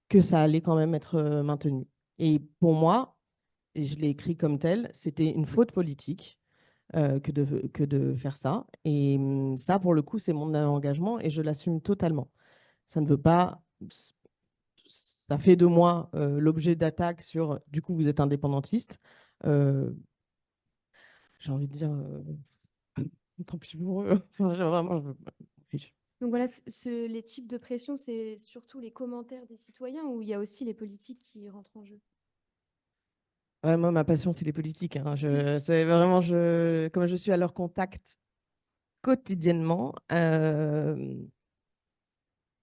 que ça allait quand même être maintenu. Et pour moi, et je l'ai écrit comme tel, c'était une faute politique que de faire ça. Et ça, pour le coup, c'est mon engagement et je l'assume totalement. Ça ne veut pas... Ça fait de moi l'objet d'attaques sur, du coup, vous êtes indépendantiste. J'ai envie de dire, tant pis pour eux. Enfin, vraiment, je m'en fiche. Donc voilà, les types de pression, c'est surtout les commentaires des citoyens, ou il y a aussi les politiques qui rentrent en jeu? Ouais, moi, ma passion, c'est les politiques, hein. C'est vraiment, comme je suis à leur contact quotidiennement,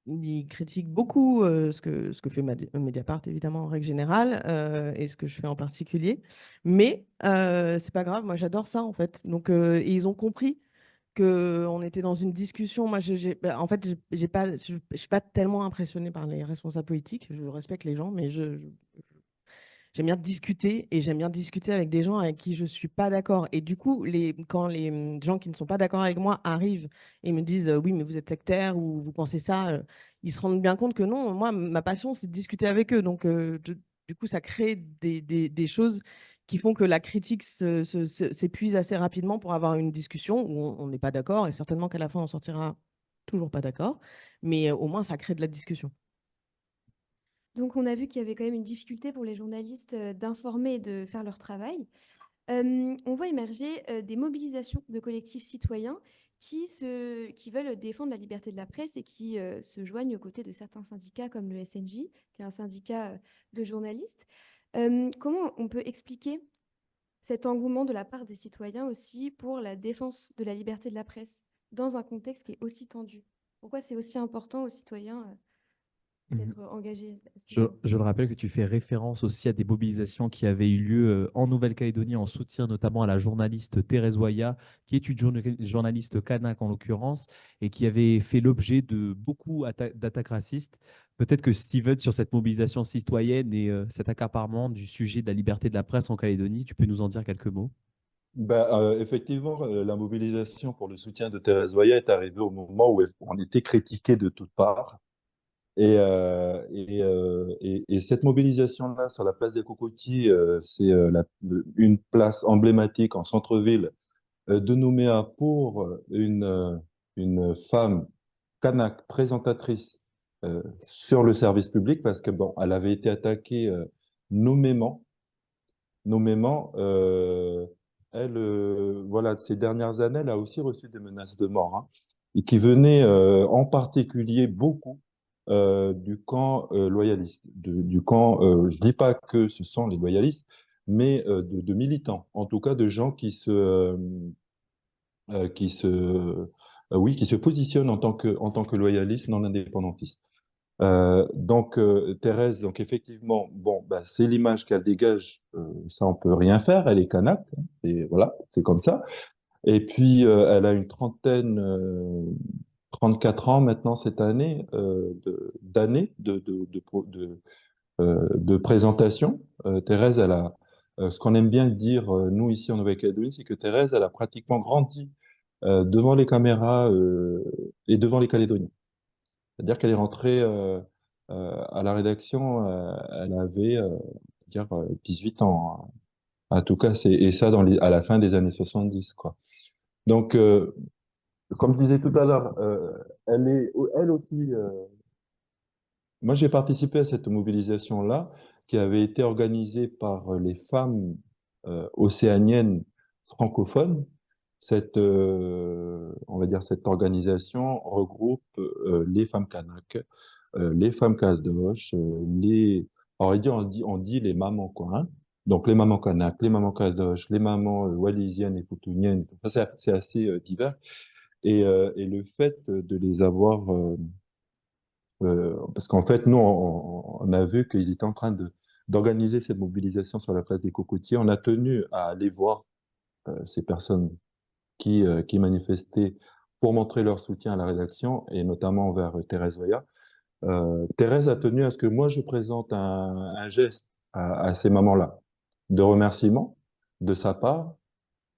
ils critiquent beaucoup ce que fait Mediapart, évidemment, en règle générale, et ce que je fais en particulier. Mais c'est pas grave, moi, j'adore ça, en fait. Donc, et ils ont compris qu'on était dans une discussion. Moi, en fait, je ne suis pas tellement impressionnée par les responsables politiques. Je respecte les gens, mais j'aime bien discuter, et j'aime bien discuter avec des gens avec qui je ne suis pas d'accord. Et du coup, quand les gens qui ne sont pas d'accord avec moi arrivent et me disent oui, mais vous êtes sectaire ou vous pensez ça, ils se rendent bien compte que non, moi, ma passion, c'est de discuter avec eux. Donc, du coup, ça crée des choses qui font que la critique s'épuise assez rapidement pour avoir une discussion où on n'est pas d'accord, et certainement qu'à la fin, on sortira toujours pas d'accord. Mais au moins, ça crée de la discussion. Donc on a vu qu'il y avait quand même une difficulté pour les journalistes d'informer et de faire leur travail. On voit émerger des mobilisations de collectifs citoyens qui veulent défendre la liberté de la presse et qui se joignent aux côtés de certains syndicats comme le SNJ, qui est un syndicat de journalistes. Comment on peut expliquer cet engouement de la part des citoyens aussi pour la défense de la liberté de la presse dans un contexte qui est aussi tendu? Pourquoi c'est aussi important aux citoyens d'être engagés à ce niveau? Je le rappelle que tu fais référence aussi à des mobilisations qui avaient eu lieu en Nouvelle-Calédonie en soutien notamment à la journaliste Thérèse Waya, qui est une journaliste kanak en l'occurrence, et qui avait fait l'objet de beaucoup d'attaques racistes. Peut-être que Steven, sur cette mobilisation citoyenne et cet accaparement du sujet de la liberté de la presse en Calédonie, tu peux nous en dire quelques mots? Effectivement, la mobilisation pour le soutien de Thérèse Waya est arrivée au moment où on était critiqué de toutes parts. Et cette mobilisation-là sur la place des Cocotiers, c'est une place emblématique en centre-ville de Nouméa pour une femme kanak présentatrice sur le service public parce que bon, elle avait été attaquée nommément, nommément. Elle, voilà, ces dernières années, elle a aussi reçu des menaces de mort, hein, et qui venaient en particulier beaucoup du camp loyaliste, du camp, je ne dis pas que ce sont les loyalistes, mais de militants, en tout cas de gens qui se, oui, qui se positionnent en tant que loyalistes non indépendantistes. Thérèse, donc effectivement, bon, bah, c'est l'image qu'elle dégage, ça on peut rien faire, elle est kanak, hein, et voilà, c'est comme ça. Et puis elle a une trentaine, 34 ans maintenant cette année, d'années de présentation. Thérèse, elle a, ce qu'on aime bien dire, nous ici en Nouvelle-Calédonie, c'est que Thérèse, elle a pratiquement grandi devant les caméras et devant les Calédoniens. C'est-à-dire qu'elle est rentrée à la rédaction, elle avait dire, 18 ans, hein. En tout cas, et ça à la fin des années 70, quoi. Donc, comme je disais tout à l'heure, elle aussi, moi j'ai participé à cette mobilisation-là qui avait été organisée par les femmes océaniennes francophones. On va dire, cette organisation regroupe les femmes kanak, les femmes kadosh, on dit les mamans, quoi, hein. Donc les mamans kanak, les mamans kadosh, les mamans wallisiennes et futuniennes, enfin, c'est assez divers. Et le fait de les avoir, parce qu'en fait, nous, on a vu qu'ils étaient en train d'organiser cette mobilisation sur la place des Cocotiers. On a tenu à aller voir ces personnes qui manifestaient pour montrer leur soutien à la rédaction, et notamment envers Thérèse Weah. Thérèse a tenu à ce que moi je présente un geste à ces mamans-là, de remerciement de sa part.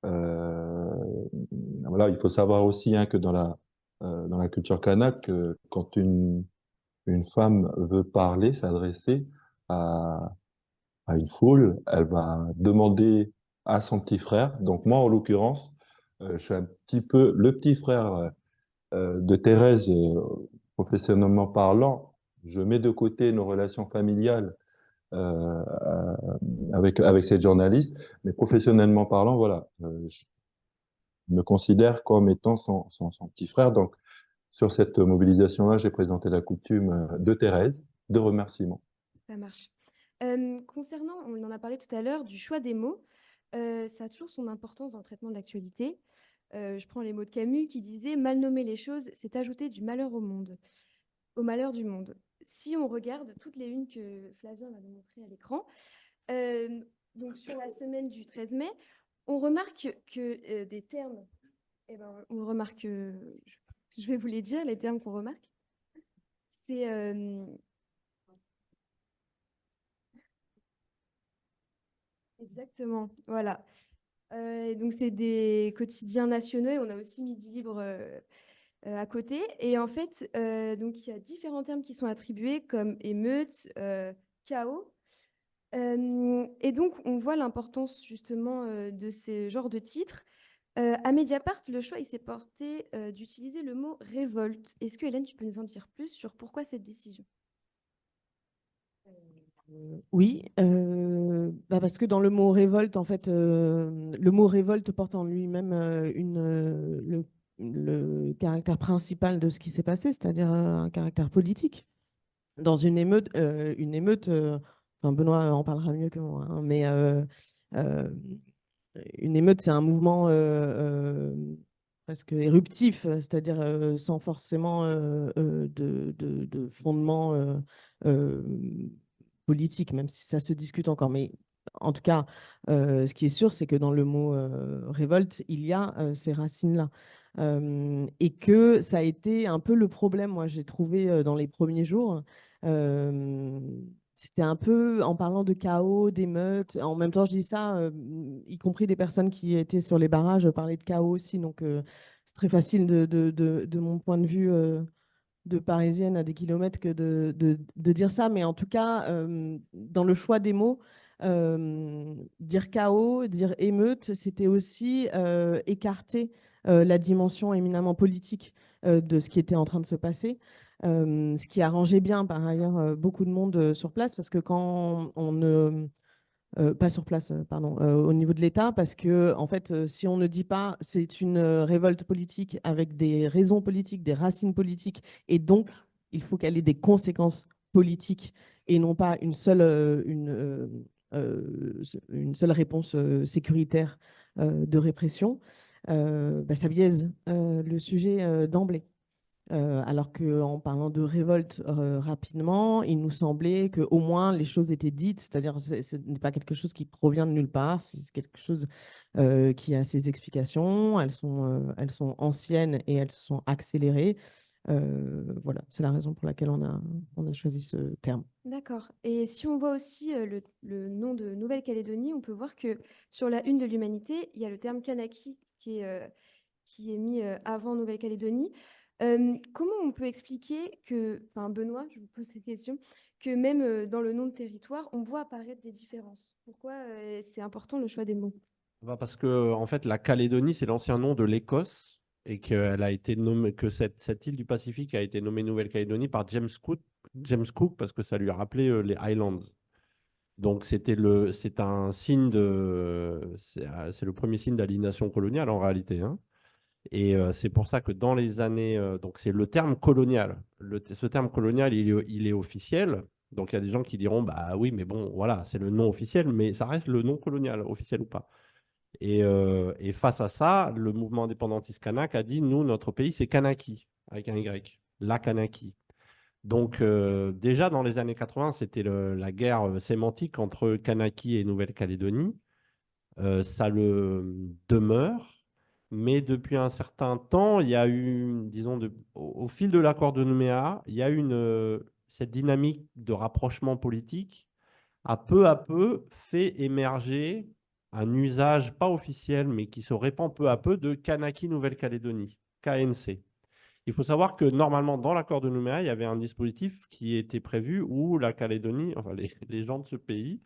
Euh, voilà, il faut savoir aussi, hein, que dans la culture kanak, quand une femme veut parler, s'adresser à, à une foule, elle va demander à son petit frère. Donc moi, en l'occurrence, je suis un petit peu le petit frère de Thérèse, professionnellement parlant. Je mets de côté nos relations familiales avec cette journaliste, mais professionnellement parlant, voilà, je me considère comme étant son petit frère. Donc, sur cette mobilisation-là, j'ai présenté la coutume de Thérèse, de remerciement. Ça marche. Concernant, on en a parlé tout à l'heure, du choix des mots, ça a toujours son importance dans le traitement de l'actualité. Je prends les mots de Camus qui disait « Mal nommer les choses, c'est ajouter du malheur au monde, au malheur du monde ». Si on regarde toutes les unes que Flavien va nous montrer à l'écran, donc sur la semaine du 13 mai, on remarque que des termes, eh ben, on remarque, je vais vous les dire, les termes qu'on remarque. C'est exactement, voilà. Donc, c'est des quotidiens nationaux et on a aussi Midi Libre à côté. Et en fait, donc, il y a différents termes qui sont attribués comme émeute, chaos. Et donc, on voit l'importance justement de ce genre de titres. À Mediapart, le choix il s'est porté d'utiliser le mot révolte. Est-ce que Hélène, tu peux nous en dire plus sur pourquoi cette décision? Oui, parce que dans le mot révolte, en fait, le mot révolte porte en lui-même le caractère principal de ce qui s'est passé, c'est-à-dire un caractère politique. Dans une émeute, enfin Benoît en parlera mieux que moi, hein, mais euh, une émeute, c'est un mouvement presque éruptif, c'est-à-dire sans forcément de fondement euh, politique, même si ça se discute encore. Mais en tout cas, ce qui est sûr, c'est que dans le mot révolte, il y a ces racines-là. Et que ça a été un peu le problème, moi, j'ai trouvé dans les premiers jours. Euh, C'était un peu en parlant de chaos, d'émeutes. En même temps, je dis ça, y compris des personnes qui étaient sur les barrages parlaient de chaos aussi. Donc, c'est très facile de mon point de vue de parisienne à des kilomètres que de dire ça. Mais en tout cas, dans le choix des mots, dire chaos, dire émeute, c'était aussi écarter la dimension éminemment politique de ce qui était en train de se passer. Ce qui arrangeait bien, par ailleurs, beaucoup de monde sur place, parce que quand on ne pas sur place, pardon, au niveau de l'État, parce que en fait, si on ne dit pas c'est une révolte politique avec des raisons politiques, des racines politiques, et donc il faut qu'elle ait des conséquences politiques et non pas une seule réponse sécuritaire de répression, bah, ça biaise le sujet d'emblée. Alors qu'en parlant de révolte rapidement, il nous semblait qu'au moins les choses étaient dites, c'est-à-dire ce n'est pas quelque chose qui provient de nulle part, c'est quelque chose qui a ses explications, elles sont anciennes et elles se sont accélérées. Voilà, c'est la raison pour laquelle on a choisi ce terme. D'accord. Et si on voit aussi le nom de Nouvelle-Calédonie, on peut voir que sur la une de l'Humanité, il y a le terme Kanaki qui est mis avant Nouvelle-Calédonie. Comment on peut expliquer que, enfin Benoît, je vous pose cette question, que même dans le nom de territoire, on voit apparaître des différences? Pourquoi c'est important le choix des mots? Bah, parce que en fait, la Calédonie, c'est l'ancien nom de l'Écosse et qu'elle a été nommée, que cette île du Pacifique a été nommée Nouvelle-Calédonie par James Cook parce que ça lui a rappelé les Highlands. Donc c'est un signe c'est le premier signe d'aliénation coloniale en réalité, hein. Et c'est pour ça que dans les années, donc c'est le terme colonial. Ce terme colonial, il est officiel. Donc il y a des gens qui diront, bah oui, mais bon, voilà, c'est le nom officiel, mais ça reste le nom colonial, officiel ou pas. Et face à ça, le mouvement indépendantiste kanak a dit, nous, notre pays, c'est Kanaki, avec un Y, la Kanaki. Donc déjà dans les années 80, c'était la guerre sémantique entre Kanaki et Nouvelle-Calédonie. Ça le demeure, mais depuis un certain temps, il y a eu, disons, au fil de l'accord de Nouméa, il y a eu cette dynamique de rapprochement politique a peu à peu fait émerger un usage pas officiel, mais qui se répand peu à peu de Kanaki Nouvelle-Calédonie, KNC. Il faut savoir que normalement, dans l'accord de Nouméa, il y avait un dispositif qui était prévu où la Calédonie, enfin les gens de ce pays,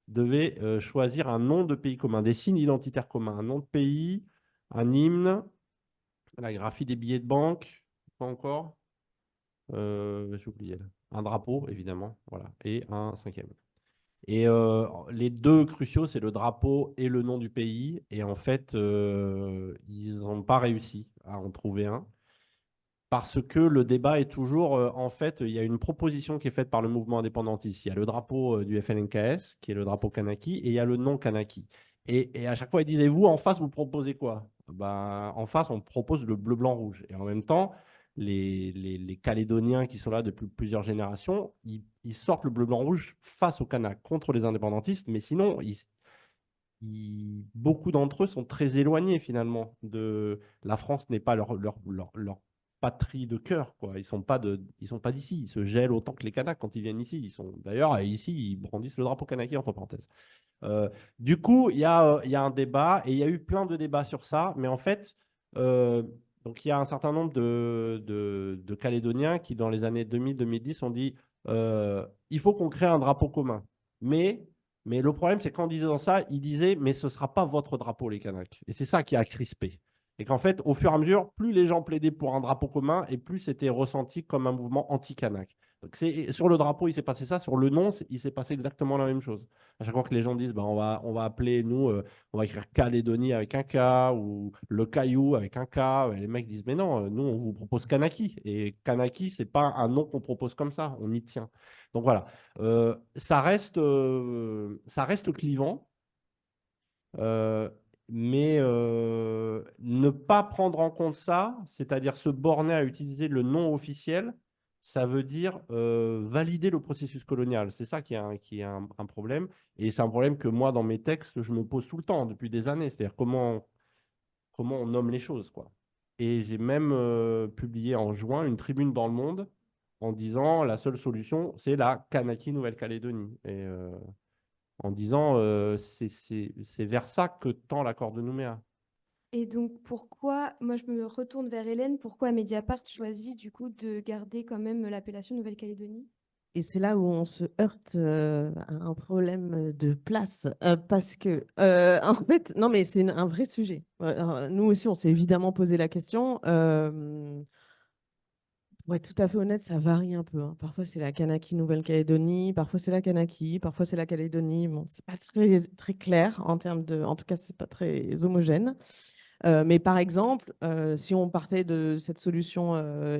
devaient choisir un nom de pays commun, des signes identitaires communs, un nom de pays, un hymne, la graphie des billets de banque, pas encore, j'ai oublié, un drapeau, évidemment, voilà, et un cinquième. Et les deux cruciaux, c'est le drapeau et le nom du pays. Et en fait, ils n'ont pas réussi à en trouver un. Parce que le débat est toujours, en fait, il y a une proposition qui est faite par le mouvement indépendantiste. Il y a le drapeau du FLNKS, qui est le drapeau Kanaki, et il y a le non Kanaki. Et à chaque fois, ils disaient, vous, en face, vous proposez quoi? Ben, en face, on propose le bleu, blanc, rouge. Et en même temps, les Calédoniens qui sont là depuis plusieurs générations, ils sortent le bleu, blanc, rouge face aux Kanaks, contre les indépendantistes. Mais sinon, beaucoup d'entre eux sont très éloignés finalement de la France n'est pas leur patrie de cœur, quoi. Ils sont pas d'ici. Ils se gèlent autant que les Kanaks quand ils viennent ici. D'ailleurs ici, ils brandissent le drapeau kanaki entre parenthèses. Du coup, il y a un débat et il y a eu plein de débats sur ça. Mais en fait, donc il y a un certain nombre de Calédoniens qui, dans les années 2000-2010, ont dit il faut qu'on crée un drapeau commun. Mais le problème, c'est qu'en disant ça, ils disaient mais ce ne sera pas votre drapeau, les Kanaks. Et c'est ça qui a crispé. Et qu'en fait, au fur et à mesure, plus les gens plaidaient pour un drapeau commun et plus c'était ressenti comme un mouvement anti-Kanak. Donc sur le drapeau, il s'est passé ça. Sur le nom, il s'est passé exactement la même chose. À chaque fois que les gens disent, bah, on va appeler, nous, on va écrire Calédonie avec un K ou le Caillou avec un K, les mecs disent, mais non, nous, on vous propose Kanaki. Et Kanaki, c'est pas un nom qu'on propose comme ça, on y tient. Donc voilà, ça reste clivant. Euh, mais ne pas prendre en compte ça, c'est-à-dire se borner à utiliser le nom officiel, ça veut dire valider le processus colonial. C'est ça qui est un problème. Et c'est un problème que moi, dans mes textes, je me pose tout le temps, depuis des années. C'est-à-dire comment on nomme les choses, quoi. Et j'ai même publié en juin une tribune dans Le Monde en disant la seule solution, c'est la Kanaki Nouvelle-Calédonie. Et en disant c'est vers ça que tend l'accord de Nouméa. Et donc, pourquoi, moi je me retourne vers Hélène, pourquoi Mediapart choisit du coup de garder quand même l'appellation Nouvelle-Calédonie? Et c'est là où on se heurte à un problème de place, parce que, en fait, non, mais c'est un vrai sujet. Nous aussi, on s'est évidemment posé la question. Pour être tout à fait honnête, ça varie un peu, hein. Parfois, c'est la Kanaki Nouvelle-Calédonie, parfois, c'est la Kanaki, parfois, c'est la Calédonie. Bon, c'est pas très, très clair en termes de. En tout cas, c'est pas très homogène. Mais par exemple, si on partait de cette solution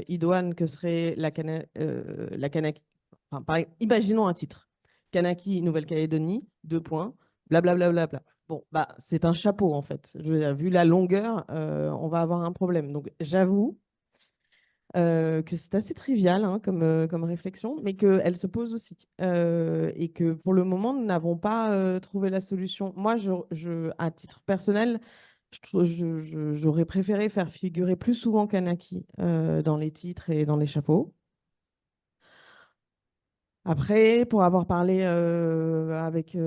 idoine que serait la Kanaki, enfin, imaginons un titre, Kanaki Nouvelle-Calédonie, deux points, blablabla. Bla, bla, bla. Bon, bah, c'est un chapeau en fait. Vu la longueur, on va avoir un problème. Donc j'avoue que c'est assez trivial hein, comme réflexion, mais qu'elle se pose aussi. Et que pour le moment, nous n'avons pas trouvé la solution. Moi, à titre personnel, j'aurais préféré faire figurer plus souvent Kanaki dans les titres et dans les chapeaux. Après, pour avoir parlé avec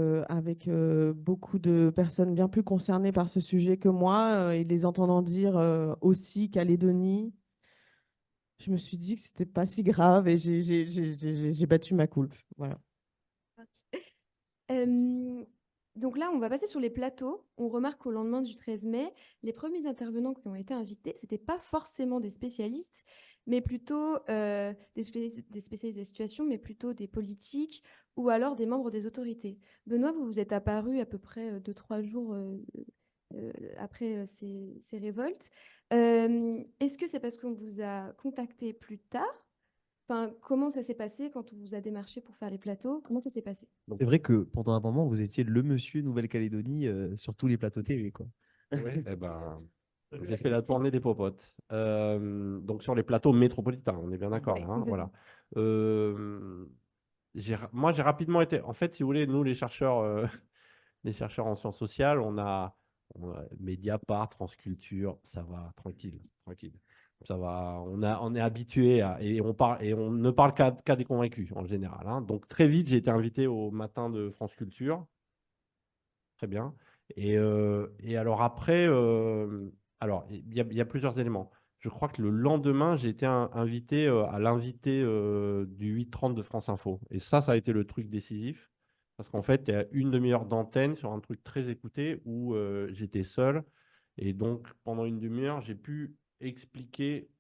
beaucoup de personnes bien plus concernées par ce sujet que moi, et les entendant dire aussi Calédonie, je me suis dit que c'était pas si grave et j'ai battu ma coulpe. Voilà. Euh, donc là, on va passer sur les plateaux. On remarque qu'au lendemain du 13 mai, les premiers intervenants qui ont été invités, ce n'étaient pas forcément des spécialistes, mais plutôt des spécialistes de la situation, mais plutôt des politiques ou alors des membres des autorités. Benoît, vous vous êtes apparu à peu près 2-3 jours après ces révoltes. Est-ce que c'est parce qu'on vous a contacté plus tard? Enfin, comment ça s'est passé quand on vous a démarché pour faire les plateaux? Comment ça s'est passé? C'est vrai que pendant un moment, vous étiez le monsieur Nouvelle-Calédonie sur tous les plateaux TV, quoi. Ouais, eh ben, j'ai fait la tournée des popotes. Donc sur les plateaux métropolitains, on est bien d'accord là, hein, voilà. Moi, j'ai rapidement été. En fait, si vous voulez, nous, les chercheurs en sciences sociales, on a Mediapart, France Culture, ça va, tranquille, tranquille. Ça va, on est habitué et on ne parle qu'à des convaincus en général, hein. Donc très vite, j'ai été invité au matin de France Culture. Très bien. Et alors après, alors il y a plusieurs éléments. Je crois que le lendemain, j'ai été invité à l'invité du 8h30 de France Info. Et ça a été le truc décisif. Parce qu'en fait, il y a une demi-heure d'antenne sur un truc très écouté où j'étais seul. Et donc, pendant une demi-heure, j'ai pu expliquer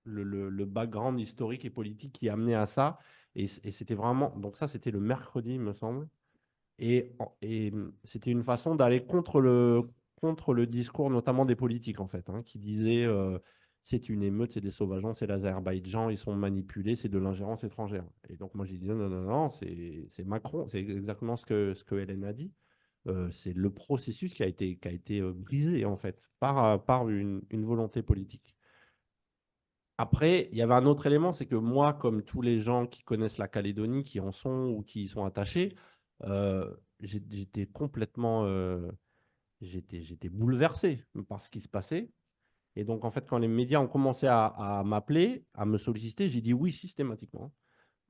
le background historique et politique qui a amené à ça. Et c'était vraiment. Donc, ça, c'était le mercredi, il me semble. Et c'était une façon d'aller contre le discours, notamment des politiques, en fait, hein, qui disaient c'est une émeute, c'est des sauvageons, c'est l'Azerbaïdjan, ils sont manipulés, c'est de l'ingérence étrangère. Et donc, moi, j'ai dit non, non, non, non, c'est Macron, c'est exactement ce que Hélène a dit. C'est le processus qui a été brisé, en fait, par une volonté politique. Après, il y avait un autre élément, c'est que moi, comme tous les gens qui connaissent la Calédonie, qui en sont ou qui y sont attachés, j'étais complètement j'étais bouleversé par ce qui se passait. Et donc, en fait, quand les médias ont commencé à m'appeler, à me solliciter, j'ai dit oui systématiquement.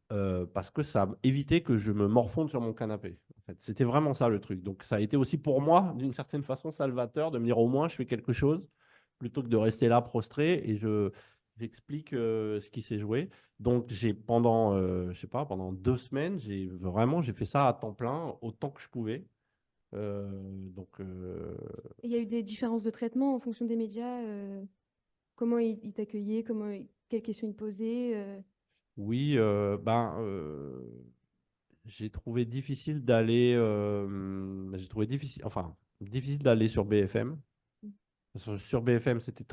Parce que ça a évité que je me morfonde sur mon canapé. En fait. C'était vraiment ça le truc. Donc, ça a été aussi pour moi, d'une certaine façon, salvateur de me dire au moins je fais quelque chose plutôt que de rester là prostré et j'explique ce qui s'est joué. Donc, je sais pas, pendant 2 semaines, j'ai fait ça à temps plein, autant que je pouvais. Euh, donc, Il y a eu des différences de traitement en fonction des médias. Comment ils t'accueillaient, quelles questions ils te posaient. oui, j'ai trouvé difficile d'aller difficile d'aller sur BFM. Sur BFM, c'était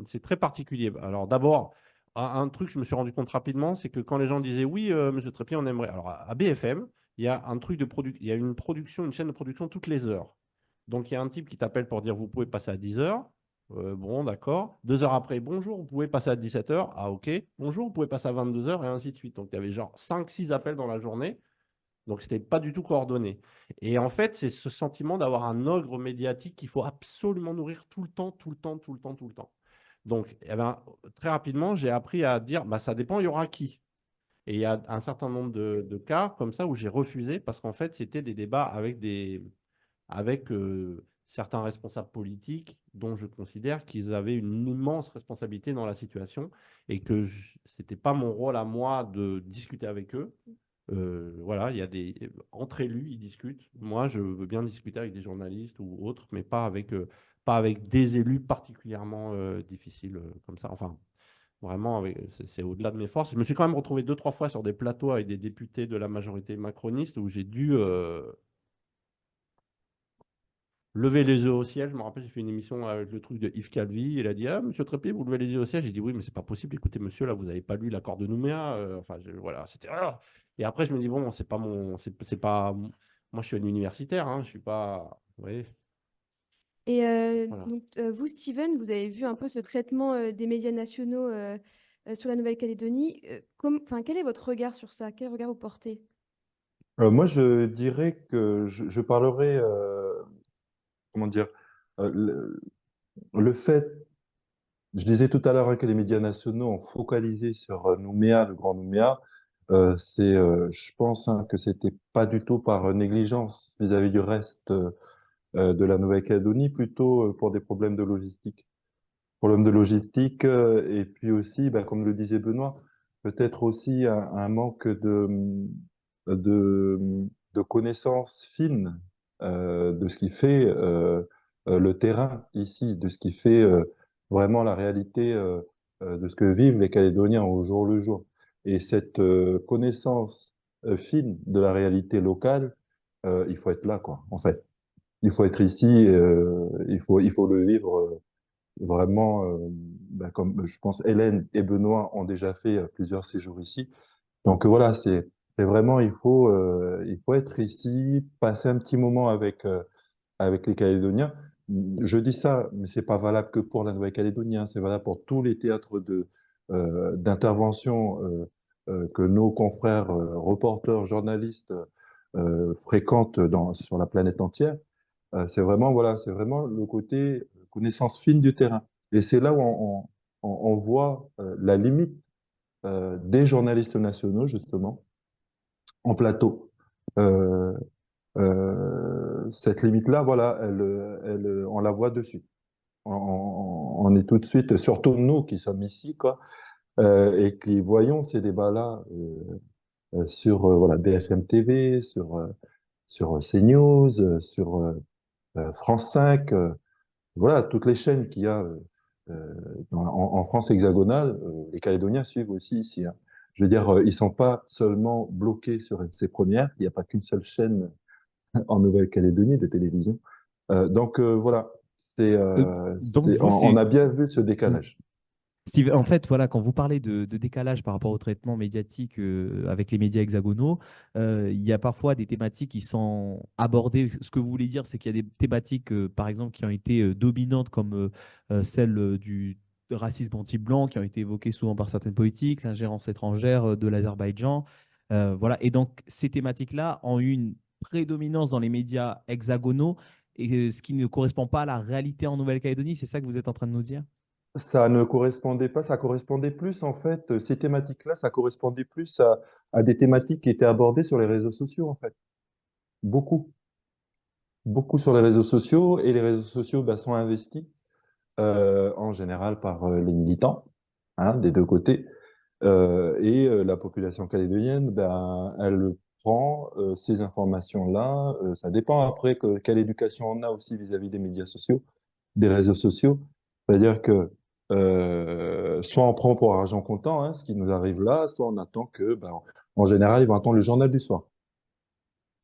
c'est très particulier. Alors d'abord, un truc, je me suis rendu compte rapidement, c'est que quand les gens disaient oui, Monsieur Trépied, on aimerait. Alors à BFM, il y a un truc il y a une production, une chaîne de production toutes les heures. Donc il y a un type qui t'appelle pour dire vous pouvez passer à 10 heures. Bon, d'accord. 2 heures après, bonjour, vous pouvez passer à 17 heures. Ah, ok. Bonjour, vous pouvez passer à 22 heures et ainsi de suite. Donc il y avait genre 5, 6 appels dans la journée. Donc, ce n'était pas du tout coordonné. Et en fait, c'est ce sentiment d'avoir un ogre médiatique qu'il faut absolument nourrir tout le temps, tout le temps, tout le temps, tout le temps. Donc, eh ben, très rapidement, j'ai appris à dire, bah, ça dépend, il y aura qui. Et il y a un certain nombre de cas comme ça où j'ai refusé parce qu'en fait, c'était des débats avec certains responsables politiques dont je considère qu'ils avaient une immense responsabilité dans la situation et que ce n'était pas mon rôle à moi de discuter avec eux. Voilà, il y a entre élus, ils discutent. Moi, je veux bien discuter avec des journalistes ou autres, mais pas avec des élus particulièrement difficiles comme ça. Enfin, vraiment, c'est au-delà de mes forces. Je me suis quand même retrouvé 2, 3 fois sur des plateaux avec des députés de la majorité macroniste où j'ai dû lever les yeux au ciel. Je me rappelle, j'ai fait une émission avec le truc de Yves Calvi. Il a dit, ah, Monsieur Trépied, vous levez les yeux au ciel. J'ai dit, oui, mais c'est pas possible. Écoutez, monsieur, là, vous n'avez pas lu l'accord de Nouméa. Enfin, voilà, c'était. Et après, je me dis, bon, c'est pas mon. C'est pas. Moi, je suis un universitaire. Hein, je suis pas. Vous voyez, Et voilà. donc, vous, Steven, vous avez vu un peu ce traitement des médias nationaux sur la Nouvelle-Calédonie. Enfin, quel est votre regard sur ça? Quel regard vous portez? Moi, je dirais que je parlerai, comment dire, euh, le, le fait, je disais tout à l'heure hein, que les médias nationaux ont focalisé sur Nouméa, le grand Nouméa. Je pense hein, que c'était pas du tout par négligence vis-à-vis du reste de la Nouvelle-Calédonie, plutôt pour des problèmes de logistique. Problèmes de logistique et puis aussi, bah, comme le disait Benoît, peut-être aussi un manque de, de connaissances fines de ce qui fait le terrain ici, de ce qui fait vraiment la réalité de ce que vivent les Calédoniens au jour le jour. Et cette connaissance fine de la réalité locale, il faut être là, quoi, en fait. Il faut être ici, il faut le vivre vraiment, bah, comme je pense Hélène et Benoît ont déjà fait plusieurs séjours ici. Donc voilà, c'est vraiment, il faut être ici, passer un petit moment avec les Calédoniens. Je dis ça, mais c'est pas valable que pour la Nouvelle-Calédonie, hein, c'est valable pour tous les théâtres d'intervention que nos confrères reporters, journalistes fréquentent sur la planète entière. Voilà, c'est vraiment le côté connaissance fine du terrain. Et c'est là où on voit la limite des journalistes nationaux, justement, en plateau. Euh, cette limite-là, voilà, on la voit dessus. On est tout de suite, surtout nous qui sommes ici, quoi, et qui voyons ces débats-là sur voilà, BFM TV, sur CNews, sur France 5. Voilà, toutes les chaînes qu'il y a en France hexagonale, les Calédoniens suivent aussi ici. Hein. Je veux dire, ils sont pas seulement bloqués sur ces premières, il n'y a pas qu'une seule chaîne en Nouvelle-Calédonie de télévision. Donc voilà, Donc, vous, on c'est. a bien vu ce décalage. Steve, en fait, voilà, quand vous parlez de décalage par rapport au traitement médiatique avec les médias hexagonaux, il y a parfois des thématiques qui sont abordées. Ce que vous voulez dire, c'est qu'il y a des thématiques, par exemple, qui ont été dominantes, comme celle du racisme anti-blanc, qui ont été évoquées souvent par certaines politiques, l'ingérence étrangère de l'Azerbaïdjan. Voilà. Et donc, ces thématiques-là ont eu une prédominance dans les médias hexagonaux, et ce qui ne correspond pas à la réalité en Nouvelle-Calédonie. C'est ça que vous êtes en train de nous dire? Ça ne correspondait pas, ça correspondait plus en fait, ces thématiques-là, ça correspondait plus à des thématiques qui étaient abordées sur les réseaux sociaux en fait. Beaucoup, beaucoup sur les réseaux sociaux et les réseaux sociaux bah, sont investis en général par les militants hein, des deux côtés. La population calédonienne, ben, elle prend ces informations-là. Ça dépend après quelle éducation on a aussi vis-à-vis des médias sociaux, des réseaux sociaux. C'est-à-dire que soit on prend pour argent comptant hein, ce qui nous arrive là, soit on attend que, ben, en général, ils vont attendre le journal du soir.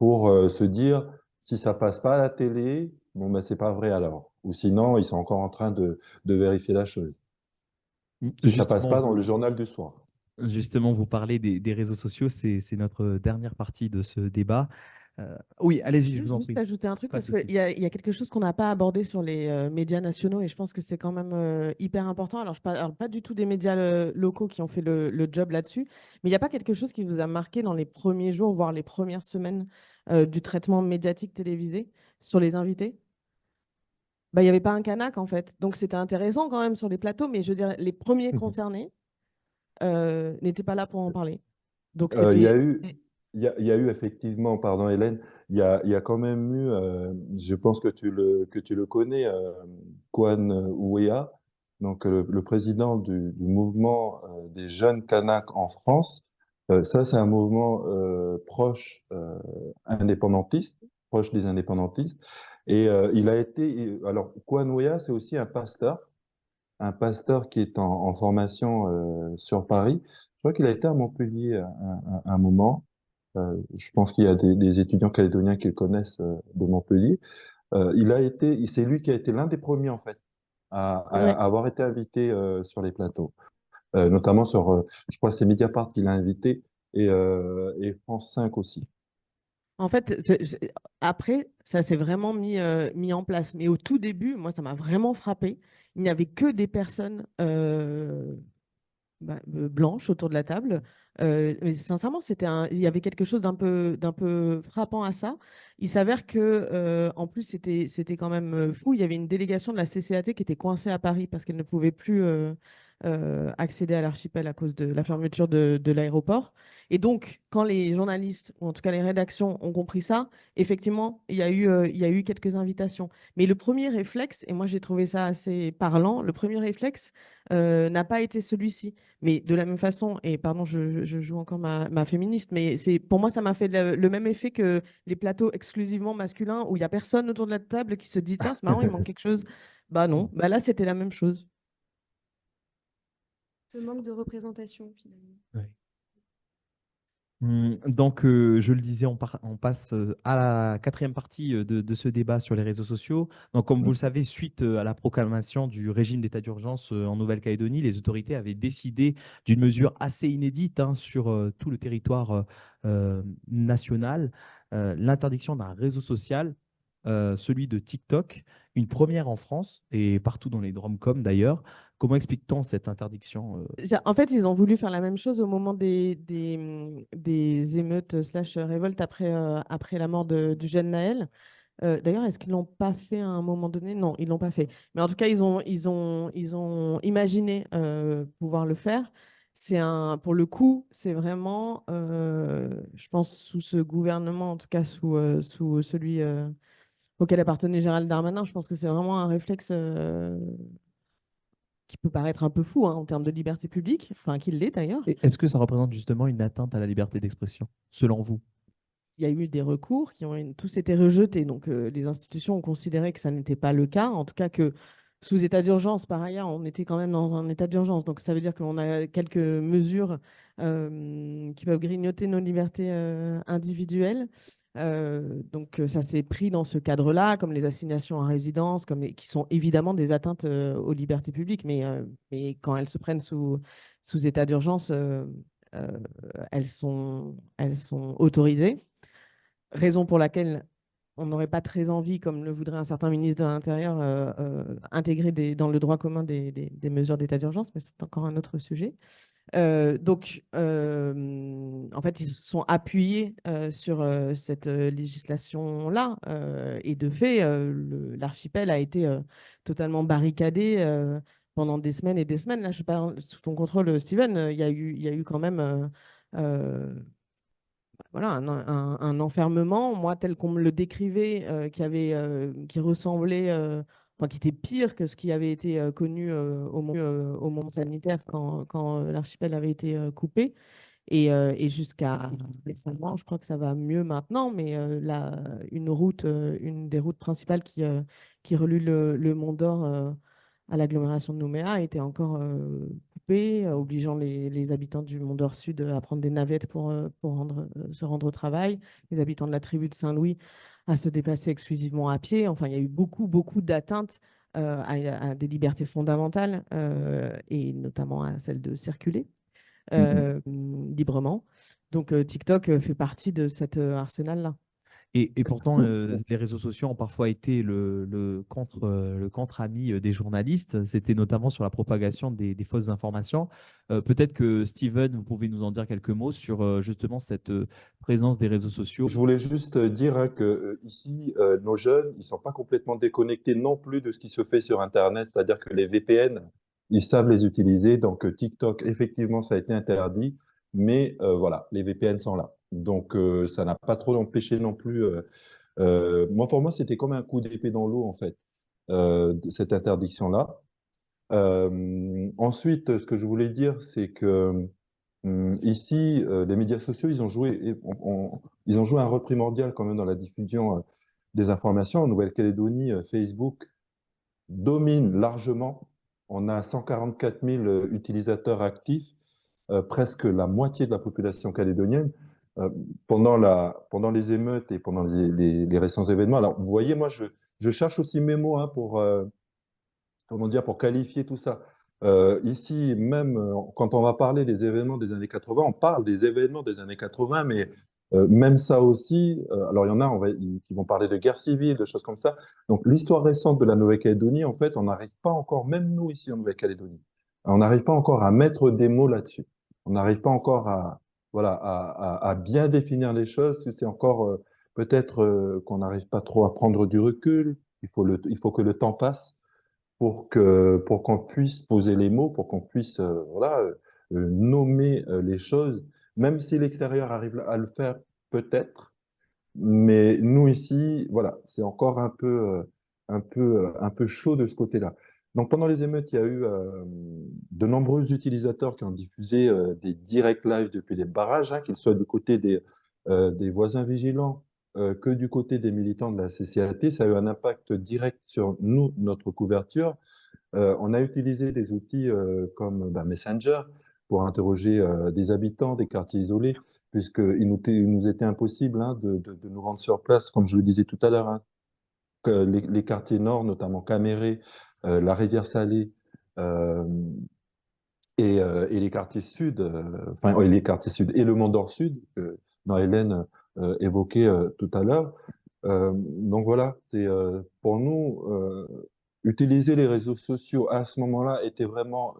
pour se dire, si ça passe pas à la télé, bon, ben, c'est pas vrai alors. Ou sinon, ils sont encore en train de vérifier la chose. Si ça passe Justement, pas dans le journal du soir. justement, vous parlez des réseaux sociaux, c'est notre dernière partie de ce débat. Oui, allez-y, Je je veux vous en juste prie. ajouter un truc Pas de parce qu'il souci. y a quelque chose qu'on n'a pas abordé sur les médias nationaux et je pense que c'est quand même hyper important. Alors, je parle pas du tout des médias locaux qui ont fait le job là-dessus, mais il n'y a pas quelque chose qui vous a marqué dans les premiers jours, voire les premières semaines du traitement médiatique télévisé sur les invités? Bah, il n'y avait pas un Canac en fait. Donc, c'était intéressant quand même sur les plateaux, mais je veux dire, les premiers concernés n'étaient pas là pour en parler. Donc, Il y a c'était. eu, il y a eu effectivement, pardon Hélène, il y a quand même eu, je pense que tu le connais, Kwan Ouéa, donc le président du mouvement des jeunes Kanaks en France. Ça, c'est un mouvement indépendantiste, proche des indépendantistes. Et il a été, alors Kwan Ouéa, c'est aussi un pasteur qui est en formation sur Paris. Je crois qu'il a été à Montpellier à un moment. Je pense qu'il y a des étudiants calédoniens qui le connaissent de Montpellier. C'est lui qui a été l'un des premiers en fait C'est vrai. à avoir été invité sur les plateaux, notamment sur, je crois, que c'est Mediapart qui l'a invité et France 5 aussi. En fait, après, ça s'est vraiment mis en place. Mais au tout début, moi, ça m'a vraiment frappé. Il n'y avait que des personnes blanches autour de la table. Mais sincèrement, il y avait quelque chose d'un peu frappant à ça. Il s'avère que, en plus, c'était quand même fou. Il y avait une délégation de la CCAT qui était coincée à Paris parce qu'elle ne pouvait plus accéder à l'archipel à cause de la fermeture de l'aéroport. Et donc, quand les journalistes, ou en tout cas les rédactions, ont compris ça, effectivement, il y a eu quelques invitations. Mais le premier réflexe, et moi j'ai trouvé ça assez parlant, le premier réflexe n'a pas été celui-ci. Mais de la même façon, et pardon, je joue encore ma féministe, mais pour moi, ça m'a fait le même effet que les plateaux exclusivement masculins où il n'y a personne autour de la table qui se dit, tiens, c'est marrant, il manque quelque chose. Bah non, bah là, c'était la même chose. Ce manque de représentation, finalement. Ouais. Donc, je le disais, on passe à la quatrième partie de ce débat sur les réseaux sociaux. Donc, comme vous le savez, suite à la proclamation du régime d'état d'urgence en Nouvelle-Calédonie, les autorités avaient décidé d'une mesure assez inédite sur tout le territoire national, l'interdiction d'un réseau social, celui de TikTok, une première en France et partout dans les DROM-COM d'ailleurs. Comment explique-t-on cette interdiction En fait, ils ont voulu faire la même chose au moment des émeutes slash révoltes après la mort du jeune Naël. D'ailleurs, est-ce qu'ils l'ont pas fait à un moment donné? Non, ils l'ont pas fait. Mais en tout cas, ils ont imaginé pouvoir le faire. Pour le coup, c'est vraiment, je pense, sous ce gouvernement, en tout cas sous celui auquel appartenait Gérald Darmanin, je pense que c'est vraiment un réflexe qui peut paraître un peu fou en termes de liberté publique, enfin qu'il l'est d'ailleurs. Est-ce que ça représente justement une atteinte à la liberté d'expression, selon vous? Il y a eu des recours tous été rejetés. Donc, les institutions ont considéré que ça n'était pas le cas. En tout cas, que sous état d'urgence, par ailleurs, on était quand même dans un état d'urgence. Donc, ça veut dire qu'on a quelques mesures qui peuvent grignoter nos libertés individuelles. Donc, ça s'est pris dans ce cadre-là, comme les assignations à résidence, qui sont évidemment des atteintes aux libertés publiques. Mais quand elles se prennent sous état d'urgence, elles sont autorisées. Raison pour laquelle on n'aurait pas très envie, comme le voudrait un certain ministre de l'Intérieur, intégrer dans le droit commun des mesures d'état d'urgence, mais c'est encore un autre sujet. Donc, en fait, ils se sont appuyés sur cette législation-là. Et de fait, l'archipel a été totalement barricadé pendant des semaines et des semaines. Là, je parle sous ton contrôle, Steven. Il y a eu quand même voilà, un enfermement, moi, tel qu'on me le décrivait, qui ressemblait, enfin, qui était pire que ce qui avait été connu au moment sanitaire quand l'archipel avait été coupé. Et jusqu'à récemment, je crois que ça va mieux maintenant, mais une des routes principales qui relie le Mont d'Or à l'agglomération de Nouméa était encore coupée coupé, obligeant les habitants du Mont-d'Or Sud à prendre des navettes pour se rendre au travail, les habitants de la tribu de Saint-Louis à se déplacer exclusivement à pied. Enfin, il y a eu beaucoup, beaucoup d'atteintes à des libertés fondamentales, et notamment à celle de circuler librement. Donc, TikTok fait partie de cet arsenal-là. Et pourtant, les réseaux sociaux ont parfois été le contre-ami des journalistes. C'était notamment sur la propagation des fausses informations. Peut-être que Steven, vous pouvez nous en dire quelques mots sur justement cette présence des réseaux sociaux. Je voulais juste dire hein, que ici, nos jeunes, ils sont pas complètement déconnectés non plus de ce qui se fait sur Internet, c'est-à-dire que les VPN, ils savent les utiliser. Donc TikTok, effectivement, ça a été interdit, mais voilà, les VPN sont là. Donc ça n'a pas trop empêché non plus. Moi, pour moi, c'était comme un coup d'épée dans l'eau en fait, cette interdiction-là. Ensuite, ce que je voulais dire, c'est que ici, les médias sociaux, ils ont joué un rôle primordial quand même dans la diffusion des informations. En Nouvelle-Calédonie, Facebook domine largement. On a 144 000 utilisateurs actifs, presque la moitié de la population calédonienne. Euh, pendant les émeutes et pendant les récents événements. Alors, vous voyez, moi, je cherche aussi mes mots hein, comment dire, pour qualifier tout ça. Ici, même quand on va parler des événements des années 80, on parle des événements des années 80, mais même ça aussi, alors il y en a qui vont parler de guerre civile, de choses comme ça. Donc l'histoire récente de la Nouvelle-Calédonie, en fait, on n'arrive pas encore, même nous ici en Nouvelle-Calédonie, on n'arrive pas encore à mettre des mots là-dessus. On n'arrive pas encore voilà, à bien définir les choses. C'est encore peut-être qu'on n'arrive pas trop à prendre du recul. Il faut que le temps passe pour qu'on puisse poser les mots, pour qu'on puisse voilà, nommer les choses, même si l'extérieur arrive à le faire peut-être, mais nous ici, voilà, c'est encore un peu chaud de ce côté-là. Donc pendant les émeutes, il y a eu de nombreux utilisateurs qui ont diffusé des directs live depuis les barrages, hein, qu'ils soient du côté des voisins vigilants que du côté des militants de la CCAT. Ça a eu un impact direct sur nous, notre couverture. On a utilisé des outils comme Messenger pour interroger des habitants des quartiers isolés, il nous était impossible hein, de nous rendre sur place, comme je le disais tout à l'heure, hein, que les quartiers nord, notamment Caméré, la Rivière-Salée euh, et les quartiers sud, enfin oui, les quartiers sud et le Mont-d'Or Sud, que Hélène évoquait tout à l'heure. Donc voilà, c'est pour nous utiliser les réseaux sociaux à ce moment-là était vraiment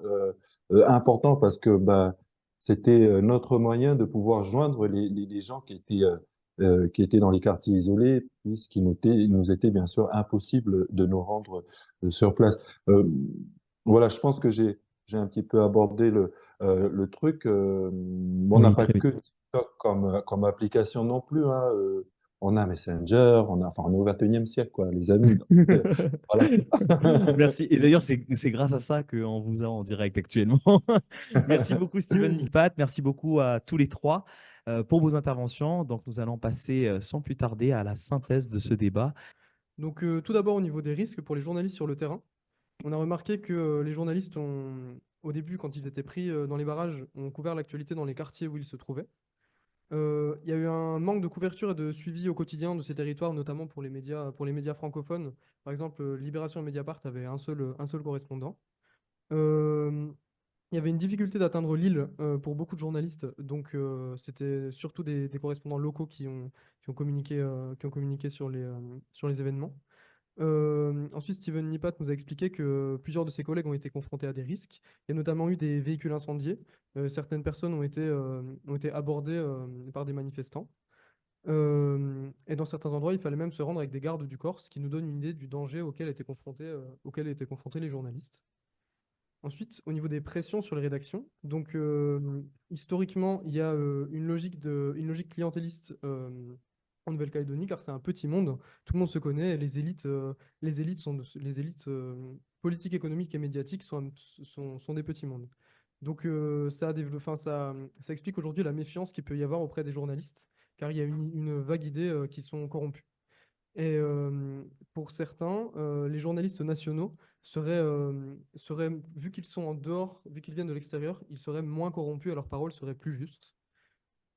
important parce que bah, c'était notre moyen de pouvoir joindre les gens qui étaient dans les quartiers isolés, il nous était bien sûr impossible de nous rendre sur place. Euh, voilà, je pense que j'ai un petit peu abordé le truc. On n'a Oui, pas très bien. que TikTok comme application non plus, hein. On a Messenger, enfin, on est au 21e siècle, quoi, les amis. Donc, voilà. Merci. Et d'ailleurs, c'est grâce à ça qu'on vous a en direct actuellement. Merci beaucoup, Steven Nipat. Merci beaucoup à tous les trois pour vos interventions. Donc, nous allons passer sans plus tarder à la synthèse de ce débat. Donc, tout d'abord, au niveau des risques pour les journalistes sur le terrain, on a remarqué que les journalistes au début, quand ils étaient pris dans les barrages, ont couvert l'actualité dans les quartiers où ils se trouvaient. Il y a eu un manque de couverture et de suivi au quotidien de ces territoires, notamment pour les médias francophones. Par exemple, Libération et Mediapart avaient un seul correspondant. Euh, il y avait une difficulté d'atteindre l'île pour beaucoup de journalistes, donc c'était surtout des correspondants locaux qui ont communiqué sur les événements. Ensuite, Steven Nipat nous a expliqué que plusieurs de ses collègues ont été confrontés à des risques. Il y a notamment eu des véhicules incendiés. Certaines personnes ont été abordées par des manifestants. Et dans certains endroits, il fallait même se rendre avec des gardes du corps, ce qui nous donne une idée du danger auquel étaient confrontés les journalistes. Ensuite, au niveau des pressions sur les rédactions, donc historiquement, il y a une logique clientéliste en Nouvelle-Calédonie, car c'est un petit monde, tout le monde se connaît, et les élites politiques, économiques et médiatiques sont des petits mondes. Donc ça explique aujourd'hui la méfiance qu'il peut y avoir auprès des journalistes, car il y a une vague idée qui sont corrompus. Et pour certains, les journalistes nationaux vu qu'ils sont en dehors, vu qu'ils viennent de l'extérieur, ils seraient moins corrompus et leur parole serait plus juste.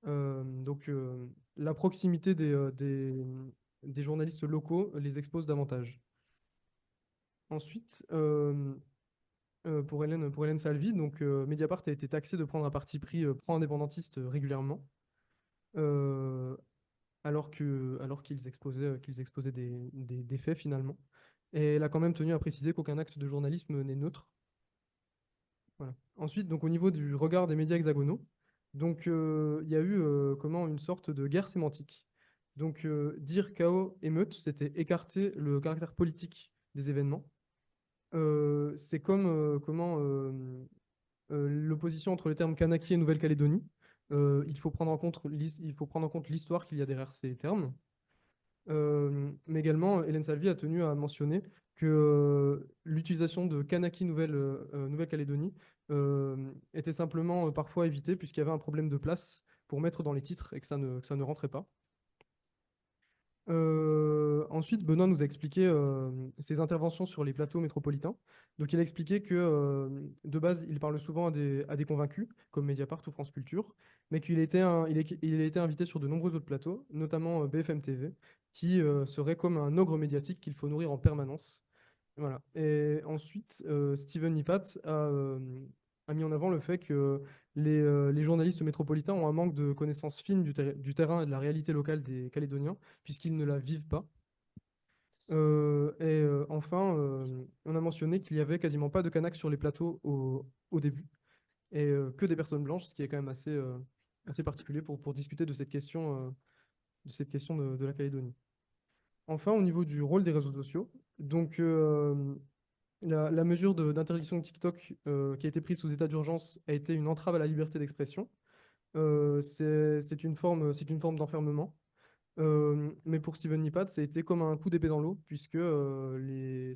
La proximité des journalistes locaux les expose davantage. Ensuite, pour Hélène Salvi, Mediapart a été taxé de prendre un parti pris pro-indépendantiste régulièrement, euh, alors qu'ils exposaient des faits finalement. Et elle a quand même tenu à préciser qu'aucun acte de journalisme n'est neutre. Voilà. Ensuite, au niveau du regard des médias hexagonaux, il y a eu une sorte de guerre sémantique. Dire chaos, émeute, c'était écarter le caractère politique des événements. C'est comme l'opposition entre les termes Kanaki et Nouvelle-Calédonie. Il faut prendre en compte l'histoire qu'il y a derrière ces termes. Mais également, Hélène Salvi a tenu à mentionner que l'utilisation de Kanaki Nouvelle-Calédonie était simplement parfois évitée puisqu'il y avait un problème de place pour mettre dans les titres et que ça ne rentrait pas. Ensuite, Benoît nous a expliqué ses interventions sur les plateaux métropolitains. Il a expliqué que de base, il parle souvent à des convaincus, comme Mediapart ou France Culture, mais il a été invité sur de nombreux autres plateaux, notamment BFM TV, qui serait comme un ogre médiatique qu'il faut nourrir en permanence. Voilà. Et ensuite, Steven Nipat a mis en avant le fait que les journalistes métropolitains ont un manque de connaissances fines du terrain et de la réalité locale des Calédoniens, puisqu'ils ne la vivent pas. Enfin, on a mentionné qu'il y avait quasiment pas de Kanaks sur les plateaux au début, et que des personnes blanches, ce qui est quand même assez particulier pour discuter de cette question, de la Calédonie. Enfin, au niveau du rôle des réseaux sociaux, la mesure d'interdiction de TikTok qui a été prise sous état d'urgence a été une entrave à la liberté d'expression. C'est une forme d'enfermement. Mais pour Steven Nipat, ça a été comme un coup d'épée dans l'eau, puisque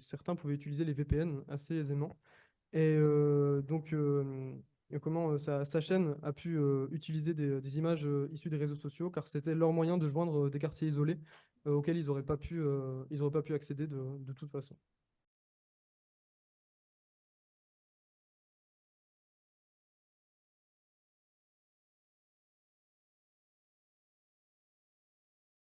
certains pouvaient utiliser les VPN assez aisément. Et sa chaîne a pu utiliser des images issues des réseaux sociaux, car c'était leur moyen de joindre des quartiers isolés auxquels ils n'auraient pas pu accéder de toute façon.